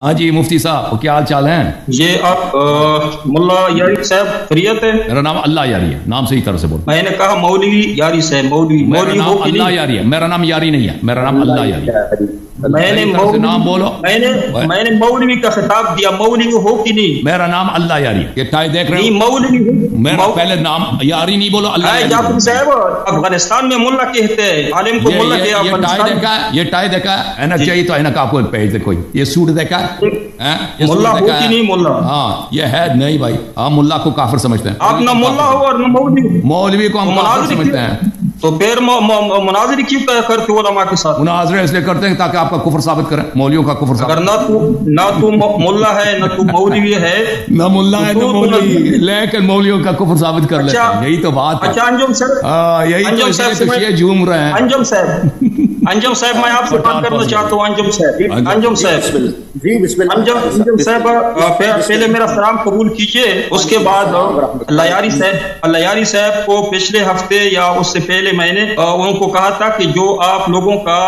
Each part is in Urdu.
ہاں جی مفتی صاحب کیا حال چال ہیں؟ یہ آپ ملا یاری صاحب خیریت ہے؟ میرا نام اللہ یاری ہے، نام صحیح طرح سے بولو۔ میں نے کہا مولوی یاری صاحب، مولوی ہو کہ اللہ یاری ہے، میرا نام یاری نہیں ہے، میرا نام اللہ یاری ہے۔ میں نے نام بولو، میں نے مولوی کا خطاب دیا، مولوی ہو کہ نہیں؟ میرا نام اللہ یاری ہے، یہ ٹائی دیکھ رہے نہیں مولوی میرا پہلے نام یاری نہیں بولو، اللہ یاری جعفر صاحب افغانستان میں ملا کہتے ہیں، عالم کو ملا کہتے ہیں۔ یہ ٹائی دیکھا ہے، اینک چاہیے تو اینک آپ کو پہن دے، کوئی یہ سوٹ دیکھا ہے ملا ہو کہ نہیں ملا؟ ہاں یہ ہے نہیں بھائی، ہم ملا کو کافر سمجھتے ہیں، آپ نہ ملا ہو اور نہ مولوی، مولوی کو ہم کافر سمجھتے ہیں۔ تو پھر مناظر کیوں کرتے ہو علماء کے ساتھ؟ مناظرے اس لیے کرتے ہیں تاکہ آپ کا کفر ثابت کریں، مولویوں کا کفر ثابت۔ اگر نہ تو ملا ہے نہ تو مولوی ہے، نہ ملا ہے نہ مولوی، لیکن مولویوں کا کفر ثابت کر لیتے ہیں، یہی تو بات ہے۔ اچھا انجم صاحب، یہی تو یہ جھوم رہے ہیں۔ انجم صاحب میں آپ سے بات کرنا چاہتا ہوں۔ انجم صاحب جی بسم اللہ۔ انجم صاحب پہلے میرا سلام قبول کیجئے، اس کے بعد اللہ یاری صاحب کو پچھلے ہفتے یا اس سے پہلے میں نے ان کو کہا تھا کہ جو آپ لوگوں کا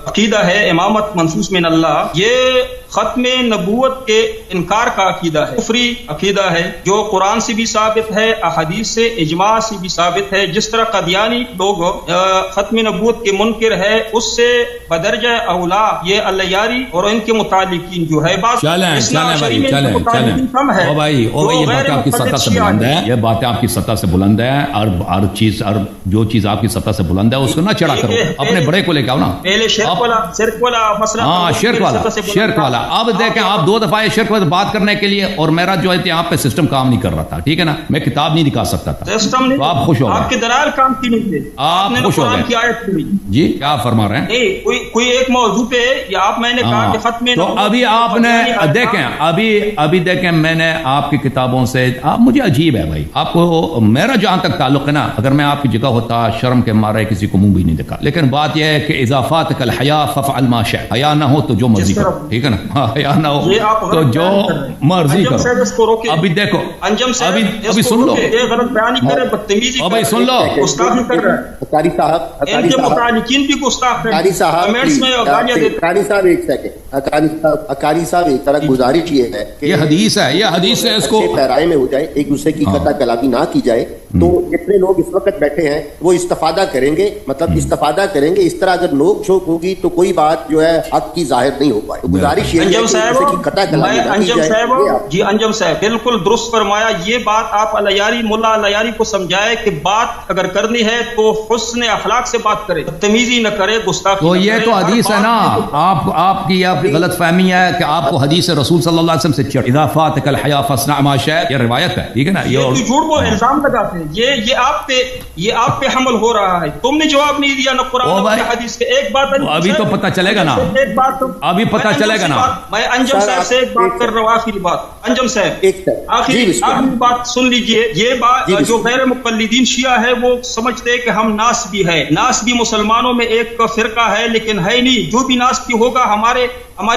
عقیدہ ہے امامت منصوص من اللہ، یہ ختم نبوت کے انکار کا عقیدہ ہے، کفری عقیدہ ہے، جو قرآن سے بھی ثابت ہے، احادیث سے اجماع سے بھی ثابت ہے۔ جس طرح قادیانی لوگ ختم نبوت کے منکر ہے، اس سے بدرجہ اولا یہ اللہ یاری اور ان کے متعلقین جو ہے بات کم ہے۔ یہ بات آپ کی سطح سے بلند ہے، یہ باتیں آپ کی سطح سے بلند ہے، اور ہر چیز اور جو چیز آپ کی سطح سے بلند ہے اس کو نہ چڑھا کرو، اپنے بڑے کو لے کے آؤ نا۔ پہلے شرک والا مسئلہ، ہاں شرک والا۔ اب دیکھیں آپ دو دفعہ شرک پر بات کرنے کے لیے، اور میرا جو ہے یہاں پہ سسٹم کام نہیں کر رہا تھا، ٹھیک ہے نا، میں کتاب نہیں دکھا سکتا تھا، تو آپ خوش ہو گئے، آپ کے دلائل کام کی نہیں تھے، آپ خوش ہو گئے۔ جی کیا فرما رہے ہیں؟ کوئی ایک موضوع پہ یا آپ میں نے کہا کہ ختم تو ابھی آپ نے دیکھیں، ابھی دیکھیں میں نے آپ کی کتابوں سے، آپ مجھے عجیب ہے بھائی، آپ کو میرا جہاں تک تعلق ہے نا، اگر میں آپ کی جگہ ہوتا شرم کے مارے کسی کو منہ بھی نہیں دکھا، لیکن بات یہ ہے کہ اضافات کل حیا ففعل ما شئت، حیا نہ ہو تو جو مرضی کرو، ٹھیک ہے نا، حیا نہ ہو تو جو مرضی کرو۔ ابھی دیکھو ابھی سن لو، ابھی سن لو، قاری صاحب ایک طرح گزارش یہ ہے کہ یہ حدیث ہے، یہ حدیث ہے، اس کو پیرائے میں ہو جائے، ایک دوسرے کی قطع کلامی نہ کی جائے، تو جتنے لوگ اس وقت بیٹھے ہیں وہ استفادہ کریں گے، مطلب استفادہ کریں گے۔ اس طرح اگر نوک جھوک ہوگی تو کوئی بات جو ہے حق کی ظاہر نہیں ہو پائے۔ گزارش یہ ہے کہ دوسرے کی قطع کلامی نہ کی جائے۔ جی انجم صاحب بالکل درست فرمایا، یہ بات آپ ملا اللہ یاری کو سمجھائے کہ بات اگر کرنی ہے تو حسن اخلاق سے بات کرے، تمیزی نہ کرے، گستاخی تو یہ تو حدیث ہے نا، آپ کی غلط فہمی ہے کہ آپ کو حدیث رسول صلی اللہ علیہ وسلم سے چڑھ اضافات کل حیا فصنع ما شئت، یہ روایت ہے، ٹھیک ہے نا، یہ جھوٹ کو الزام لگاتے ہیں، یہ آپ پہ حمل ہو رہا ہے، تم نے جواب نہیں دیا نہ قرآن نہ حدیث کے۔ ایک بات ابھی تو پتہ چلے گا نا، ابھی پتہ چلے گا نا۔ میں انجم صاحب سے ایک بات کر رہا ہوں، آخری بات انجم صاحب، آخری بات سن لیجئے۔ یہ بات جو غیر مقلدین شیعہ ہے وہ سمجھتے کہ ہم ناسبی ہے، ناسبی مسلمانوں میں ایک فرقہ ہے لیکن ہے نہیں، جو بھی ناسبی ہوگا ہمارے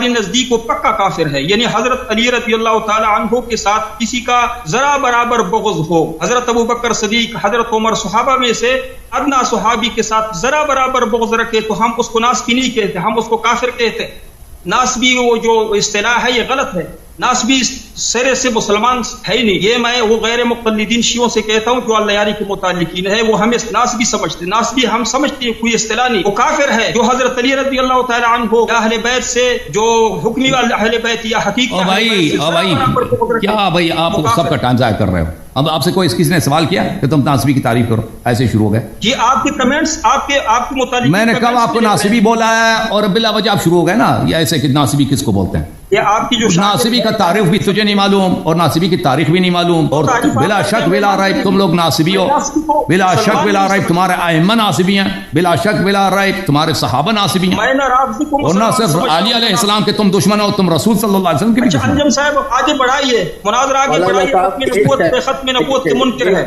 نزدیک وہ پکا کافر ہے، یعنی حضرت علی رضی اللہ تعالی عنہ کے ساتھ کسی کا ذرا برابر بغض ہو، حضرت ابوبکر صدیق، حضرت عمر صحابہ میں سے ادنا صحابی کے ساتھ ذرا برابر بغض رکھے تو ہم اس کو ناسبی نہیں کہتے، ہم اس کو کافر کہتے۔ ناسبی وہ جو اصطلاح ہے یہ غلط ہے، ناسبی سرے سے مسلمان ہے ہی نہیں، یہ میں وہ غیر مقلدین شیعوں سے کہتا ہوں جو اللہ یاری کے متعلقین ہے، وہ ہمیں ناسبی سمجھتے، ناسبی ہم سمجھتے ہیں کوئی اصطلاح نہیں، وہ کافر ہے جو حضرت علی رضی اللہ تعالی عنہ یا اہل بیت سے جو حکمی اہل بیت یا حقیقی بھائی کیا بھائی آپ سب کا ٹائم ضائع کر رہے ہو؟ اب آپ سے کوئی کسی نے سوال کیا کہ تم ناسبی کی تعریف کرو، ایسے شروع ہو گئے؟ جی آپ کے کمنٹس آپ کے متعلق میں نے کب آپ کو ناسبی بولا ہے؟ اور بلا وجہ آپ شروع ہو گئے نا، یہ ایسے کہ ناسبی کس کو بولتے ہیں؟ آپ کی جو ناسبی کا تعریف بھی تجھے نہیں معلوم، اور ناسبی کی تاریخ بھی نہیں معلوم، اور بلا شک بلا ریب تم لوگ ناسبی ہو، بلا شک بلا ریب تمہارے ائمہ ناسبی ہیں، بلا شک بلا ریب تمہارے صحابہ ناسبی ہیں، اور نہ صرف علی علیہ السلام کے تم دشمن ہو، تم رسول صلی اللہ علیہ وسلم کے بھی دشمن۔ انجم صاحب آگے بڑھائیے، مناظرہ آگے بڑھائیے، ختم نبوت کے منکر ہے۔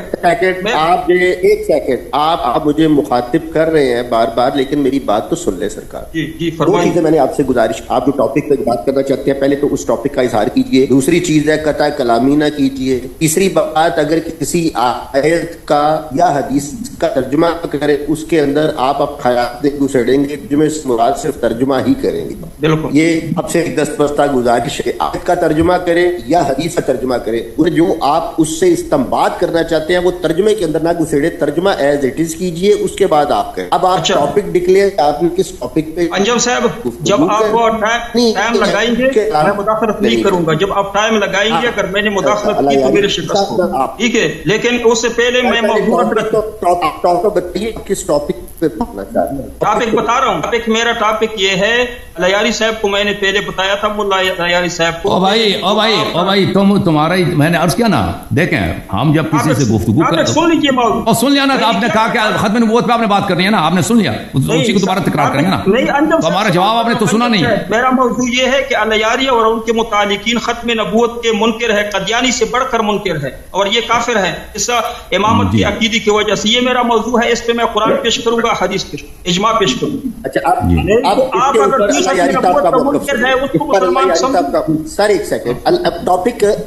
آپ ایک سیکنڈ، آپ مجھے مخاطب کر رہے ہیں بار بار، لیکن میری بات تو سن لیں سرکار۔ جی دو چیزیں میں نے آپ سے گزارش، آپ جو ٹاپک پہ بات کرنا چاہتے ہیں پہلے تو اس ٹاپک کا اظہار کیجئے، دوسری چیز ہے قطع کلامی نہ کیجئے، تیسری بات اگر کسی آیت کا یا حدیث کا ترجمہ کریں اس کے اندر آپ اب خیالات ایک دوسرے دیں گے، ترجمے سے مراد صرف ترجمہ ہی کریں گے. بالکل یہ اب سے ایک دستبستہ گزارش ہے، آیت کا ترجمہ کریں یا حدیث کا ترجمہ کریں، جو آپ اس سے استنباط کرنا چاہتے ہیں وہ ترجمے کے اندر نہ گھسیڑے، ترجمہ ایز اٹ از کیجئے، اس کے بعد آپ کریں. اب آپ ٹاپک ڈکلیئر، آپ نے کس ٹاپک پہ. انجم صاحب جب آپ ٹائم لگائیں گے میں مداخلت نہیں کروں گا، جب آپ ٹائم لگائیں گے اگر میں نے مداخلت کی تو میرے شکست ہوگا، ٹھیک ہے. لیکن اس سے پہلے میں کس ٹاپک پہ پڑھنا چاہتے ہیں؟ ٹاپک بتا رہا ہوں. ٹاپک میرا ٹاپک یہ ہے، لیاری صاحب کو میں نے پہلے بتایا تھا، ملا لیاری صاحب کو. او بھائی تمہارا ہی میں نے عرض کیا نا، دیکھیں ہم جب کسی سے گفتگو کرتے سن لیجیے موضوع اور سن لیا نا، آپ نے کہا کہ ختم نبوت پہ آپ نے بات کرنی ہے نا، آپ نے سن لیا، اسی کو دوبارہ تکرار کریں گے نا. تو ہمارا جواب آپ نے تو سنا نہیں. میرا موضوع یہ ہے کہ لیاری اور ان کے متعلقین ختم نبوت کے منکر ہے، قدیانی سے بڑھ کر منکر ہے اور یہ کافر ہے اس امامت کی عقیدے کی وجہ سے. یہ میرا موضوع ہے، اس پہ میں قرآن پیش کروں گا، حدیث پیش کروں گا، اجماع پیش کروں گا. اچھا آپ اگر سر ایک سیکنڈ،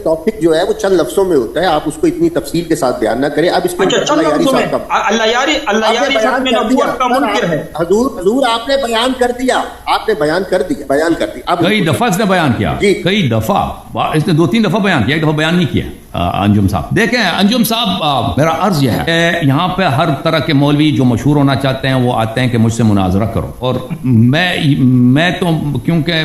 ٹاپک جو ہے وہ چند لفظوں میں ہوتا ہے، آپ اس کو اتنی تفصیل کے ساتھ بیان نہ کریں. اب اس میں حضور آپ نے بیان کر دیا، کئی دفعہ اس نے بیان کیا، کئی دفعہ اس نے 2-3 دفعہ بیان کیا، ایک دفعہ بیان نہیں کیا. انجم صاحب دیکھیں، انجم صاحب میرا عرض یہ ہے کہ یہاں پہ ہر طرح کے مولوی جو مشہور ہونا چاہتے ہیں وہ آتے ہیں کہ مجھ سے مناظرہ کرو، اور میں تو کیونکہ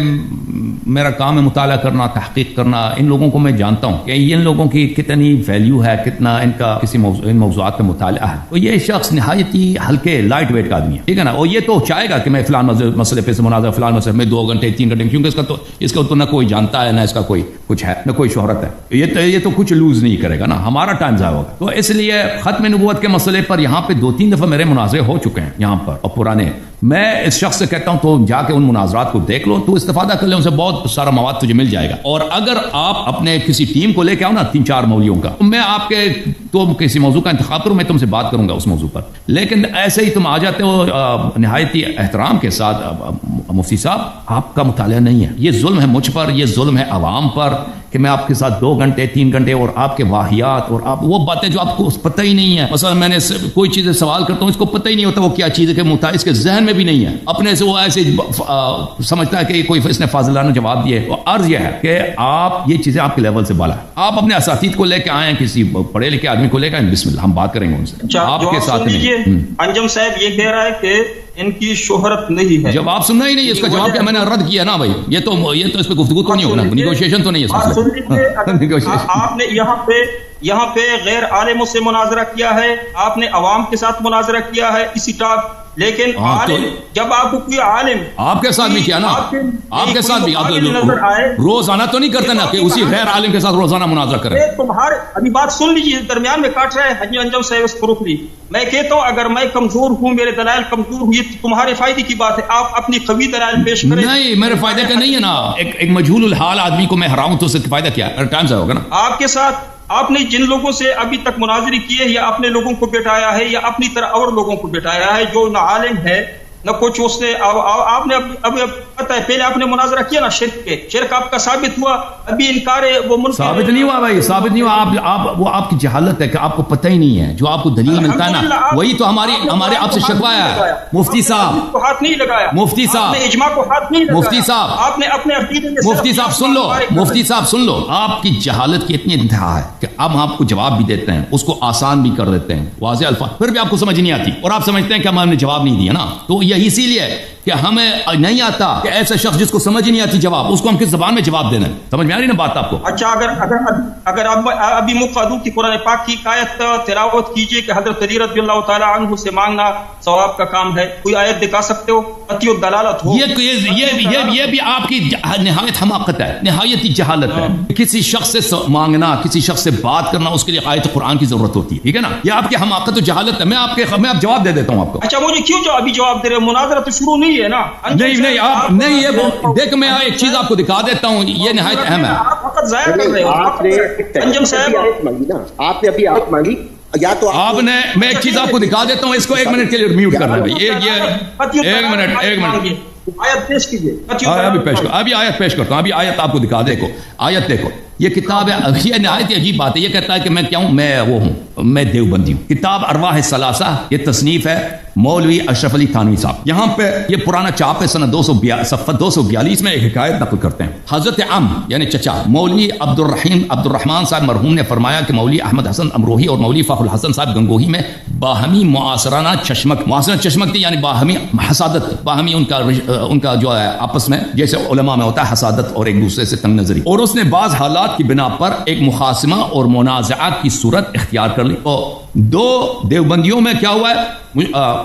میرا کام ہے مطالعہ کرنا، تحقیق کرنا، ان لوگوں کو میں جانتا ہوں کہ ان لوگوں کی کتنی ویلیو ہے، کتنا ان کا کسی ان موضوعات پہ مطالعہ ہے. تو یہ شخص نہایت ہی ہلکے لائٹ ویٹ کا آدمی ہے، ٹھیک ہے نا. اور یہ تو چاہے گا کہ میں فلان مسئلے پہ مناظرہ، فلان مسئلے میں 2 گھنٹے 3 گھنٹے، کیونکہ اس کا تو نہ کوئی جانتا ہے، نہ اس کا کوئی کچھ ہے، نہ کوئی شہرت ہے. یہ تو کچھ لوز نہیں کرے گا نا، ہمارا ٹائم ضائع ہوگا. تو اس لیے ختم نبوت کے مسئلے پر یہاں پہ 2-3 دفعہ میرے مناظرے ہو چکے ہیں یہاں پر اور پرانے. میں اس شخص سے کہتا ہوں تو جا کے ان مناظرات کو دیکھ لو، تو استفادہ کر لیں، ان سے بہت سارا مواد تجھے مل جائے گا. اور اگر آپ اپنے کسی ٹیم کو لے کے آؤ نا 3-4 مولویوں کا، میں آپ کے تو کسی موضوع کا انتخاب کروں، میں تم سے بات کروں گا اس موضوع پر. لیکن ایسے ہی تم آ جاتے ہو نہایت ہی احترام کے ساتھ، مفتی صاحب آپ کا مطالعہ نہیں ہے، یہ ظلم ہے مجھ پر، یہ ظلم ہے عوام پر کہ میں آپ کے ساتھ 2 گھنٹے 3 گھنٹے اور آپ کے واحیات اور آپ وہ باتیں جو آپ کو پتہ ہی نہیں ہے. مثلا میں نے کوئی چیزیں سوال کرتا ہوں، اس کو پتہ ہی نہیں ہوتا وہ کیا چیز ہے، کہ اس کے ذہن میں بھی نہیں ہے، اپنے سے وہ ایسے سمجھتا ہے کہ کوئی اس نے فاضلانہ جواب دیے. اور عرض یہ ہے کہ آپ یہ چیزیں آپ کے لیول سے بالا ہے، آپ اپنے اساتید کو لے کے آئے ہیں، کسی پڑھے لکھے آدمی کو لے کے آئے، بسم اللہ ہم بات کریں گے ان سے. آپ کے ساتھ انجم صاحب یہ کہہ رہا ہے کہ ان کی شہرت نہیں ہے. جواب سننا ہی نہیں، اس کا جواب کیا میں نے رد کیا نا بھائی. یہ تو اس پہ گفتگو تو نہیں ہوگا، نیگوشیشن تو نہیں ہے. آپ نے یہاں پہ غیر عالموں سے مناظرہ کیا ہے، آپ نے عوام کے ساتھ مناظرہ کیا ہے اسی ٹاپ. لیکن عالم جب آپ کو کوئی عالم آپ کے ساتھ بھی کیا نا، آپ کے ساتھ بھی آپ روزانہ تو نہیں کرتے نا کہ اسی غیر عالم کے ساتھ روزانہ مناظرہ کریں. تمہارے ابھی بات سن لیجیے، درمیان میں کاٹ رہا ہے حجی انجم صاحب اس کو روک لی. میں کہتا ہوں اگر میں کمزور ہوں، میرے دلائل کمزور ہوئی تو تمہارے فائدے کی بات ہے، آپ اپنی قوی دلائل پیش کریں. نہیں میرے فائدے کا نہیں ہے نا، ایک مجہول الحال آدمی کو میں ہراؤں تو اس سے فائدہ کیا ہے؟ ٹائم سے ہوگا نا. آپ کے ساتھ آپ نے جن لوگوں سے ابھی تک مناظری کیے، یا اپنے لوگوں کو بٹھایا ہے یا اپنی طرح اور لوگوں کو بٹھایا ہے جو نہ عالم ہے نہ کچھ، اس نے آپ نے ابھی پتہ ہے پہلے آپ نے مناظرہ کیا نا شرک کے، شرک آپ کا ثابت ہوا، ابھی انکار وہ ثابت نہیں ہوا بھائی، ثابت نہیں ہوا. وہ آپ کی جہالت ہے کہ آپ کو پتہ ہی نہیں ہے، جو آپ کو دلیل ملتا ہے نا وہی تو ہمارے آپ سے شکوہ ہے. مفتی صاحب کو ہاتھ نہیں لگایا، مفتی صاحب اجماع کو ہاتھ نہیں لگایا، مفتی صاحب آپ نے اپنے عقیدے میں مفتی صاحب سن لو، مفتی صاحب سن لو، آپ کی جہالت کی اتنی انتہا ہے کہ اب آپ کو جواب بھی دیتے ہیں، اس کو آسان بھی کر دیتے ہیں، واضح الفاظ، پھر بھی آپ کو سمجھ نہیں آتی اور آپ سمجھتے ہیں کہ ہم نے جواب نہیں دیا نا. تو یہی اسی لیے کہ ہمیں نہیں آتا کہ ایسا شخص جس کو سمجھ ہی نہیں آتی جواب، اس کو ہم کس زبان میں جواب دینا ہے. سمجھ میں آ رہی نا بات آپ کو؟ اچھا اگر آپ ابھی مقادو کی قرآن پاک کی آیت تلاوت کیجئے کہ حضرت علی رضی اللہ تعالی عنہ سے مانگنا ثواب کا کام ہے، کوئی آیت دکھا سکتے ہو؟ قطعی الدلالت ہو. یہ بھی آپ کی نہایت حماقت ہے، نہایت ہی جہالت ہے. کسی شخص سے مانگنا، کسی شخص سے بات کرنا، اس کے لیے آیت قرآن کی ضرورت ہوتی ہے، ٹھیک ہے نا. یہ آپ کی حماقت و جہالت ہے. میں آپ جواب دے دیتا ہوں آپ کو. اچھا مجھے کیوں ابھی جواب دے رہے ہو؟ مناظرہ تو شروع نہیں ہے نا. نہیں آپ نہیں، یہ دیکھ میں ایک چیز آپ کو دکھا دیتا ہوں، یہ نہایت اہم ہے. آپ وقت ضائع کر رہے ہو انجم صاحب. آپ نے ابھی آیت مانگی یا تو آپ نے، میں ایک چیز آپ کو دکھا دیتا ہوں، اس کو 1 منٹ کے لیے میوٹ کر رہے ہیں. ایک منٹ آیت پیش کیجیے. ابھی آیت پیش کرتا ہوں. ابھی آیت آپ کو دکھا. دیکھو آیت دیکھو. یہ کتاب ہے. یہ نہایت عجیب بات ہے. یہ کہتا ہے کہ میں کیا ہوں, میں وہ ہوں, میں دیوبندی ہوں. کتاب ارواح الثلاثہ, یہ تصنیف ہے مولوی اشرف علی تھانوی صاحب. یہاں پہ یہ پرانا چاپ ہے, سنہ 242 میں ایک حکایت نقل کرتے ہیں. حضرت عم یعنی چچا مولوی عبد الرحمن صاحب مرحوم نے فرمایا کہ مولوی احمد حسن امروہی اور مولوی فخر الحسن صاحب گنگوہی میں باہمی معاصرانہ چشمک تھی, یعنی باہمی حسادت, باہمی ان کا جو ہے آپس میں جیسے علماء میں ہوتا ہے حسادت اور ایک دوسرے سے تنگ نظری. اور اس نے بعض حالات کی بنا پر ایک مخاصمہ اور منازعات کی صورت اختیار کر لی. اور دو دیوبندیوں میں کیا ہوا ہے,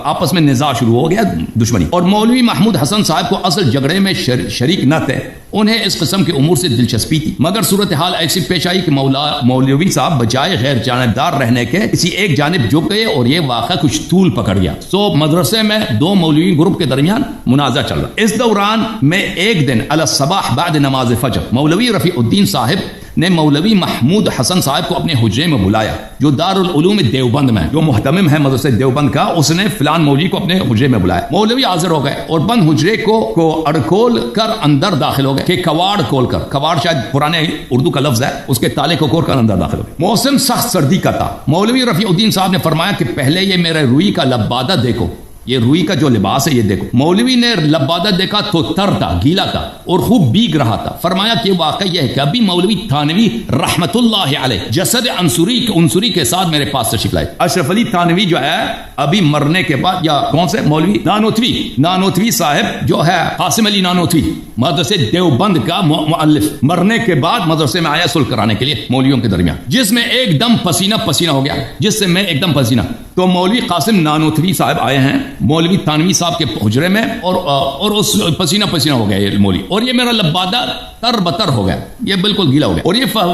آپس میں نزاع شروع ہو گیا, دشمنی. اور مولوی محمود حسن صاحب کو اصل جھگڑے میں شریک نہ تھے, انہیں اس قسم کے امور سے دلچسپی تھی. مگر صورتحال ایسی پیش آئی کہ مولوی صاحب بجائے غیر جانبدار رہنے کے کسی ایک جانب جھک گئے اور یہ واقعہ کچھ طول پکڑ گیا. سو مدرسے میں دو مولوی گروپ کے درمیان منازع چل رہا. اس دوران میں ایک دن علی الصباح بعد نماز فجر مولوی رفیع الدین صاحب نے مولوی محمود حسن صاحب کو اپنے حجرے میں بلایا, جو دارالعلوم دیوبند میں, جو محتمم ہے مدرسہ دیوبند کا, اس نے فلان مولوی کو اپنے حجرے میں بلایا. مولوی حاضر ہو گئے اور بند حجرے کو اڑکول کر اندر داخل ہو گئے, کہ کواڑ کھول کر, کواڑ شاید پرانے اردو کا لفظ ہے, اس کے تالے کو کھول کر اندر داخل ہو گئے. موسم سخت سردی کا تھا. مولوی رفیع الدین صاحب نے فرمایا کہ پہلے یہ میرے روئی کا لبادہ دیکھو, یہ روئی کا جو لباس ہے یہ دیکھو. مولوی نے لبادہ دیکھا تو تر تھا, گیلا تھا اور خوب بیگ رہا تھا. فرمایا کہ واقعہ یہ ہے کہ ابھی مولوی تھانوی رحمت اللہ علیہ جسد عنصری کے ساتھ میرے پاس تشریف لائے. اشرف علی تھانوی جو ہے ابھی مرنے کے بعد, یا کون سے مولوی نانوتوی صاحب جو ہے, قاسم علی نانوتوی مدرسے دیوبند کا مؤلف, مرنے کے بعد مدرسے میں آیا صلح کرانے کے لیے مولویوں کے درمیان, جس میں ایک دم پسینہ ہو گیا, جس سے میں ایک دم پسینہ. تو مولوی قاسم نانوتوی صاحب آئے ہیں مولوی تھانوی صاحب کے حجرے میں, اور اس پسینہ ہو گیا یہ مولوی, اور یہ میرا لبادہ تر بتر ہو گیا, یہ بالکل گیلا ہو گیا.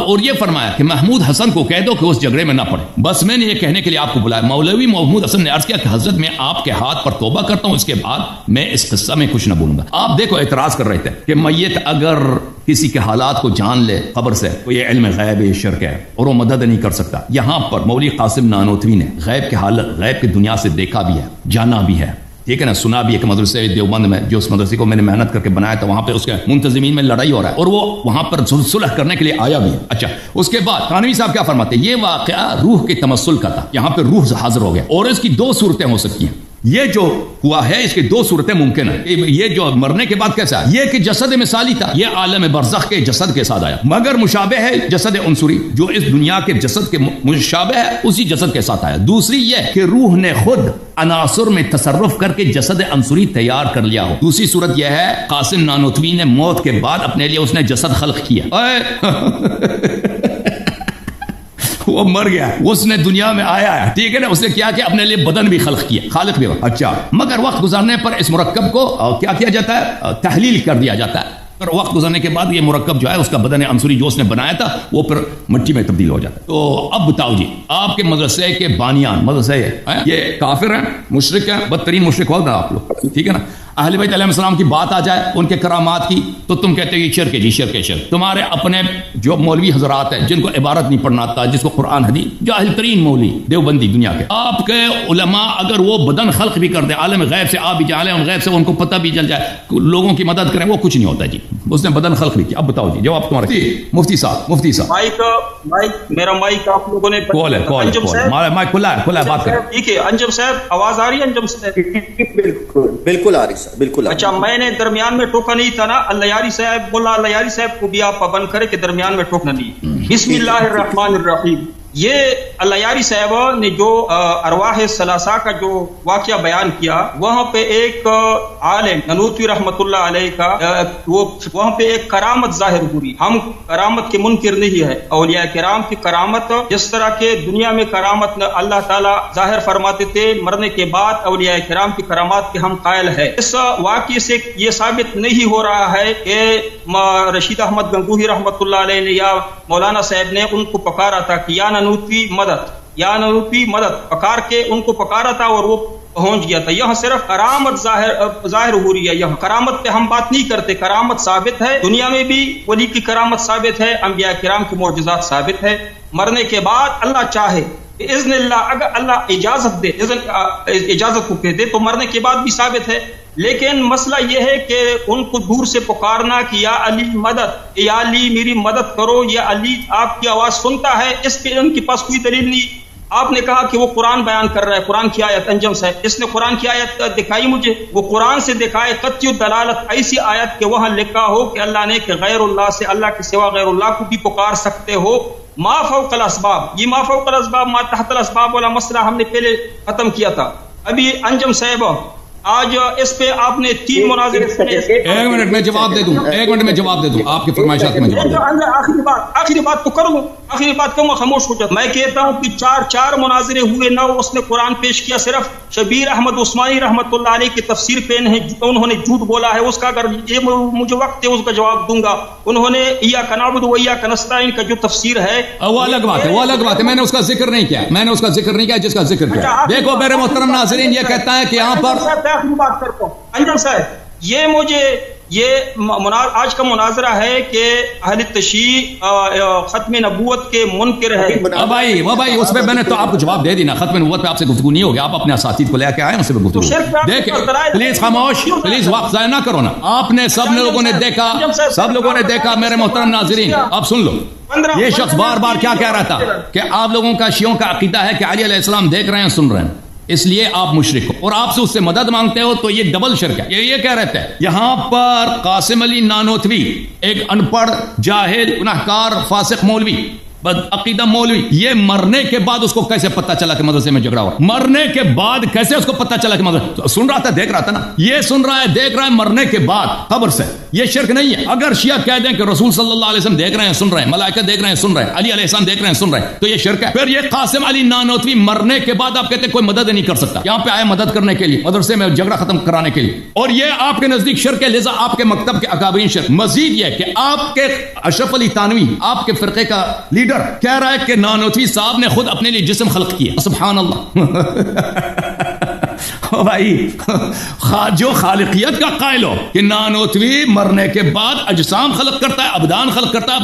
اور یہ فرمایا کہ محمود حسن کو کہہ دو کہ اس جھگڑے میں نہ پڑے, بس میں نے یہ کہنے کے لیے آپ کو بلایا. مولوی محمود حسن نے عرض کیا کہ حضرت میں آپ کے ہاتھ پر توبہ کرتا ہوں, اس کے بعد میں اس قصہ میں کچھ نہ بولوں گا. آپ دیکھو اعتراض کر رہے تھے کہ میت اگر کسی کے حالات کو جان لے قبر سے تو یہ علم غیب ہے, شرک ہے, اور وہ مدد نہیں کر سکتا. یہاں پر مولوی قاسم نانوتوی نے غیب کے حالت, غیب کی دنیا سے دیکھا بھی ہے, جانا بھی ہے, ٹھیک ہے نا, سنا بھی ہے کہ مدرسے دیوبند میں, جو اس مدرسے کو میں نے محنت کر کے بنایا تھا, وہاں پہ اس کے منتظمین میں لڑائی ہو رہا ہے, اور وہ وہاں پر صلح کرنے کے لیے آیا بھی ہے. اچھا, اس کے بعد تھانوی صاحب کیا فرماتے ہیں, یہ واقعہ روح کے تمثل کا تھا. یہاں پہ روح حاضر ہو گیا, اور اس کی دو صورتیں ہو سکتی ہیں. یہ جو ہوا ہے اس کی دو صورتیں ممکن ہیں. یہ جو مرنے کے بعد کیسا ہے, یہ کہ جسد مثالی تھا, یہ عالم برزخ کے جسد کے ساتھ آیا, مگر مشابہ ہے جسد عنصری, جو اس دنیا کے جسد کے مشابہ ہے اسی جسد کے ساتھ آیا. دوسری یہ کہ روح نے خود عناصر میں تصرف کر کے جسد عنصری تیار کر لیا ہو. دوسری صورت یہ ہے قاسم نانوتوی نے موت کے بعد اپنے لیے اس نے جسد خلق کیا. وہ مر گیا, اس نے دنیا میں آیا ہے, ٹھیک ہے نا, اس نے کیا کہ اپنے لیے بدن بھی خلق کیا, خالق بھی. اچھا, مگر وقت گزارنے پر اس مرکب کو کیا کیا جاتا ہے, تحلیل کر دیا جاتا ہے. اور وقت گزرنے کے بعد یہ مرکب جو ہے اس کا بدن عنصری جو اس نے بنایا تھا وہ پھر مٹی میں تبدیل ہو جاتا ہے. تو اب بتاؤ جی, آپ کے مدرسے کے بانیان مدرسے یہ کافر ہیں, مشرک ہیں, بدترین مشرک ہوگا آپ لوگ, ٹھیک ہے نا. اہل بیت علیہ السلام کی بات آ جائے, ان کے کرامات کی, تو تم کہتے ہو یہ شرک ہے, جی شرک ہے, شرک. تمہارے اپنے جو مولوی حضرات ہیں جن کو عبارت نہیں پڑھنا آتا, جس کو قرآن حدیث, جاہل ترین مولوی دیوبندی دنیا کے, آپ کے علماء اگر وہ بدن خلق بھی کر دیں, عالم غیب سے آپ بھی جائیں, عالم غیب سے ان کو پتہ بھی چل جائے, لوگوں کی مدد کریں, وہ کچھ نہیں ہوتا جی, اس نے بدن خلق بھی کیا. اب بتاؤ جی جواب تمہارا. مفتی صاحب میرا مائک آپ لوگوں نے مائک کھلا ہے, بات کریں. ٹھیک ہے, انجم صاحب آواز آ رہی ہے؟ انجم صاحب بالکل آ رہی سر, بالکل. اچھا, میں نے درمیان میں ٹوکا نہیں تھا نا, اللہ یاری صاحب بولا, اللہ یاری صاحب کو بھی آپ پابند کرے کہ درمیان میں ٹوکنا نہیں. بسم اللہ الرحمن الرحیم. یہ اللہ یاری صاحب نے جو ارواح ثلاثہ کا جو واقعہ بیان کیا, وہاں پہ ایک عالم نانوتوی رحمت اللہ علیہ کا وہاں پہ ایک کرامت ظاہر ہوئی. ہم کرامت کے منکر نہیں ہے, اولیاء کرام کی کرامت جس طرح کے دنیا میں کرامت اللہ تعالیٰ ظاہر فرماتے تھے, مرنے کے بعد اولیاء کرام کی کرامات کے ہم قائل ہے. اس واقعے سے یہ ثابت نہیں ہو رہا ہے کہ رشید احمد گنگوہی رحمت اللہ علیہ نے یا مولانا صاحب نے ان کو پکارا تھا کہ یا نانوتوی مدد پکار کے ان کو پکارا تھا اور وہ پہنچ گیا تھا. یہاں صرف کرامت ظاہر ہو رہی ہے. یہاں کرامت پہ ہم بات نہیں کرتے, کرامت ثابت ہے, دنیا میں بھی ولی کی کرامت ثابت ہے, انبیاء کرام کے معجزات ثابت ہے. مرنے کے بعد اللہ چاہے باذن اللہ, اگر اللہ اجازت دے, اجازت کو کہہ دے, تو مرنے کے بعد بھی ثابت ہے. لیکن مسئلہ یہ ہے کہ ان کو دور سے پکارنا کہ یا علی مدد، یا علی میری مدد کرو، یا علی آپ کی آواز سنتا ہے، اس پہ ان کے پاس کوئی دلیل نہیں۔ آپ نے کہا کہ وہ قرآن بیان کر رہا ہے، قرآن کی آیت، انجم صاحب اس نے قرآن کی آیت دکھائی مجھے، وہ قرآن سے دکھائے قطعی دلالت ایسی آیت کہ وہاں لکھا ہو کہ اللہ نے کہ غیر اللہ سے، اللہ کے سوا غیر اللہ کو بھی پکار سکتے ہو، ما فوق الاسباب۔ یہ ما فوق الاسباب ما تحت الاسباب والا مسئلہ ہم نے پہلے ختم کیا تھا۔ ابھی انجم صاحب آج اس پہ آپ نے 3 مناظرے سنے۔ ایک منٹ میں جواب دے دوں، ایک منٹ میں جواب دے دوں آپ کی فرمائشات میں جواب دوں۔ آخری بات تو کروں، آخری بات کہوں، خاموش ہو جاتا۔ میں کہتا ہوں کہ 4 مناظرے ہوئے، نہ اس نے قرآن پیش کیا، صرف شبیر احمد عثمانی رحمۃ اللہ علیہ کی تفسیر پہ انہوں نے جھوٹ بولا ہے، اس کا اگر یہ مجھے وقت ہے اس کا جواب دوں گا۔ انہوں نے ایاک نعبد و ایاک نستعین کا جو تفسیر ہے وہ الگ بات ہے، وہ الگ بات ہے، میں نے اس کا ذکر نہیں کیا، میں نے اس کا ذکر نہیں کیا جس کا ذکر کیا۔ دیکھو میرے محترم ناظرین، یہ کہتا ہے کہ یہاں پر بات کرتا ہوں انجم صاحب، یہ مجھے آج کا مناظرہ ہے کہ اہل تشیع ختم نبوت کے منکر ہے۔ وہ بھائی اس پہ میں نے تو آپ کو جواب دے دی نا، ختم نبوت پہ آپ سے گفتگو نہیں ہوگی، آپ اپنے اساتید کو لے کے آئے ان سے گفتگو۔ دیکھیں پلیز خاموش، پلیز وقت ضائع نہ کرو نا۔ آپ نے سب لوگوں نے دیکھا میرے محترم ناظرین، آپ سن لو، یہ شخص بار بار کیا کہہ رہا تھا کہ آپ لوگوں کا شیعوں کا عقیدہ ہے کہ علی علیہ السلام دیکھ رہے ہیں، سن رہے ہیں، اس لیے آپ مشرک ہو، اور آپ سے اس سے مدد مانگتے ہو، تو یہ ڈبل شرک ہے۔ یہ کہہ رہتے ہیں یہاں پر قاسم علی نانوتوی ایک ان پڑھ جاہل گناہگار فاسق مولوی، بد عقیدہ مولوی، یہ مرنے کے بعد اس کو کیسے پتہ چلا کہ مدرسے میں جھگڑا ہوا؟ مرنے کے بعد کیسے اس کو پتہ چلا کہ مدرسے؟ سن رہا تھا، دیکھ رہا تھا نا، یہ سن رہا ہے، دیکھ رہا ہے مرنے کے بعد قبر سے۔ یہ شرک نہیں ہے۔ اگر شیعہ کہہ دیں کہ رسول صلی اللہ علیہ وسلم دیکھ رہے ہیں، سن رہے ہیں، ملائکہ دیکھ رہے ہیں، سن رہے ہیں، علی علیہ السلام دیکھ رہے ہیں، سن رہے ہیں، تو یہ شرک ہے۔ پھر یہ قاسم علی نانوتوی مرنے کے بعد آپ کہتے ہیں کوئی مدد نہیں کر سکتا، یہاں پہ آئے مدد کرنے کے لیے، مدرسے میں جھگڑا ختم کرانے کے لیے، اور یہ آپ کے نزدیک شرک ہے، لہذا آپ کے مکتب کے اکابرین شرک۔ مزید یہ کہ آپ کے اشرف علی تھانوی، آپ کے فرقے کا لیڈر، کہہ رہا ہے کہ نانوتوی صاحب نے خود اپنے لیے جسم خلق کیا۔ سبحان اللہ۔ بھائی جو خالقیت کا قائل ہو کہ نانوتوی مرنے کے بعد اجسام خلق کرتا ہے، ابدان خلق کرتا ہے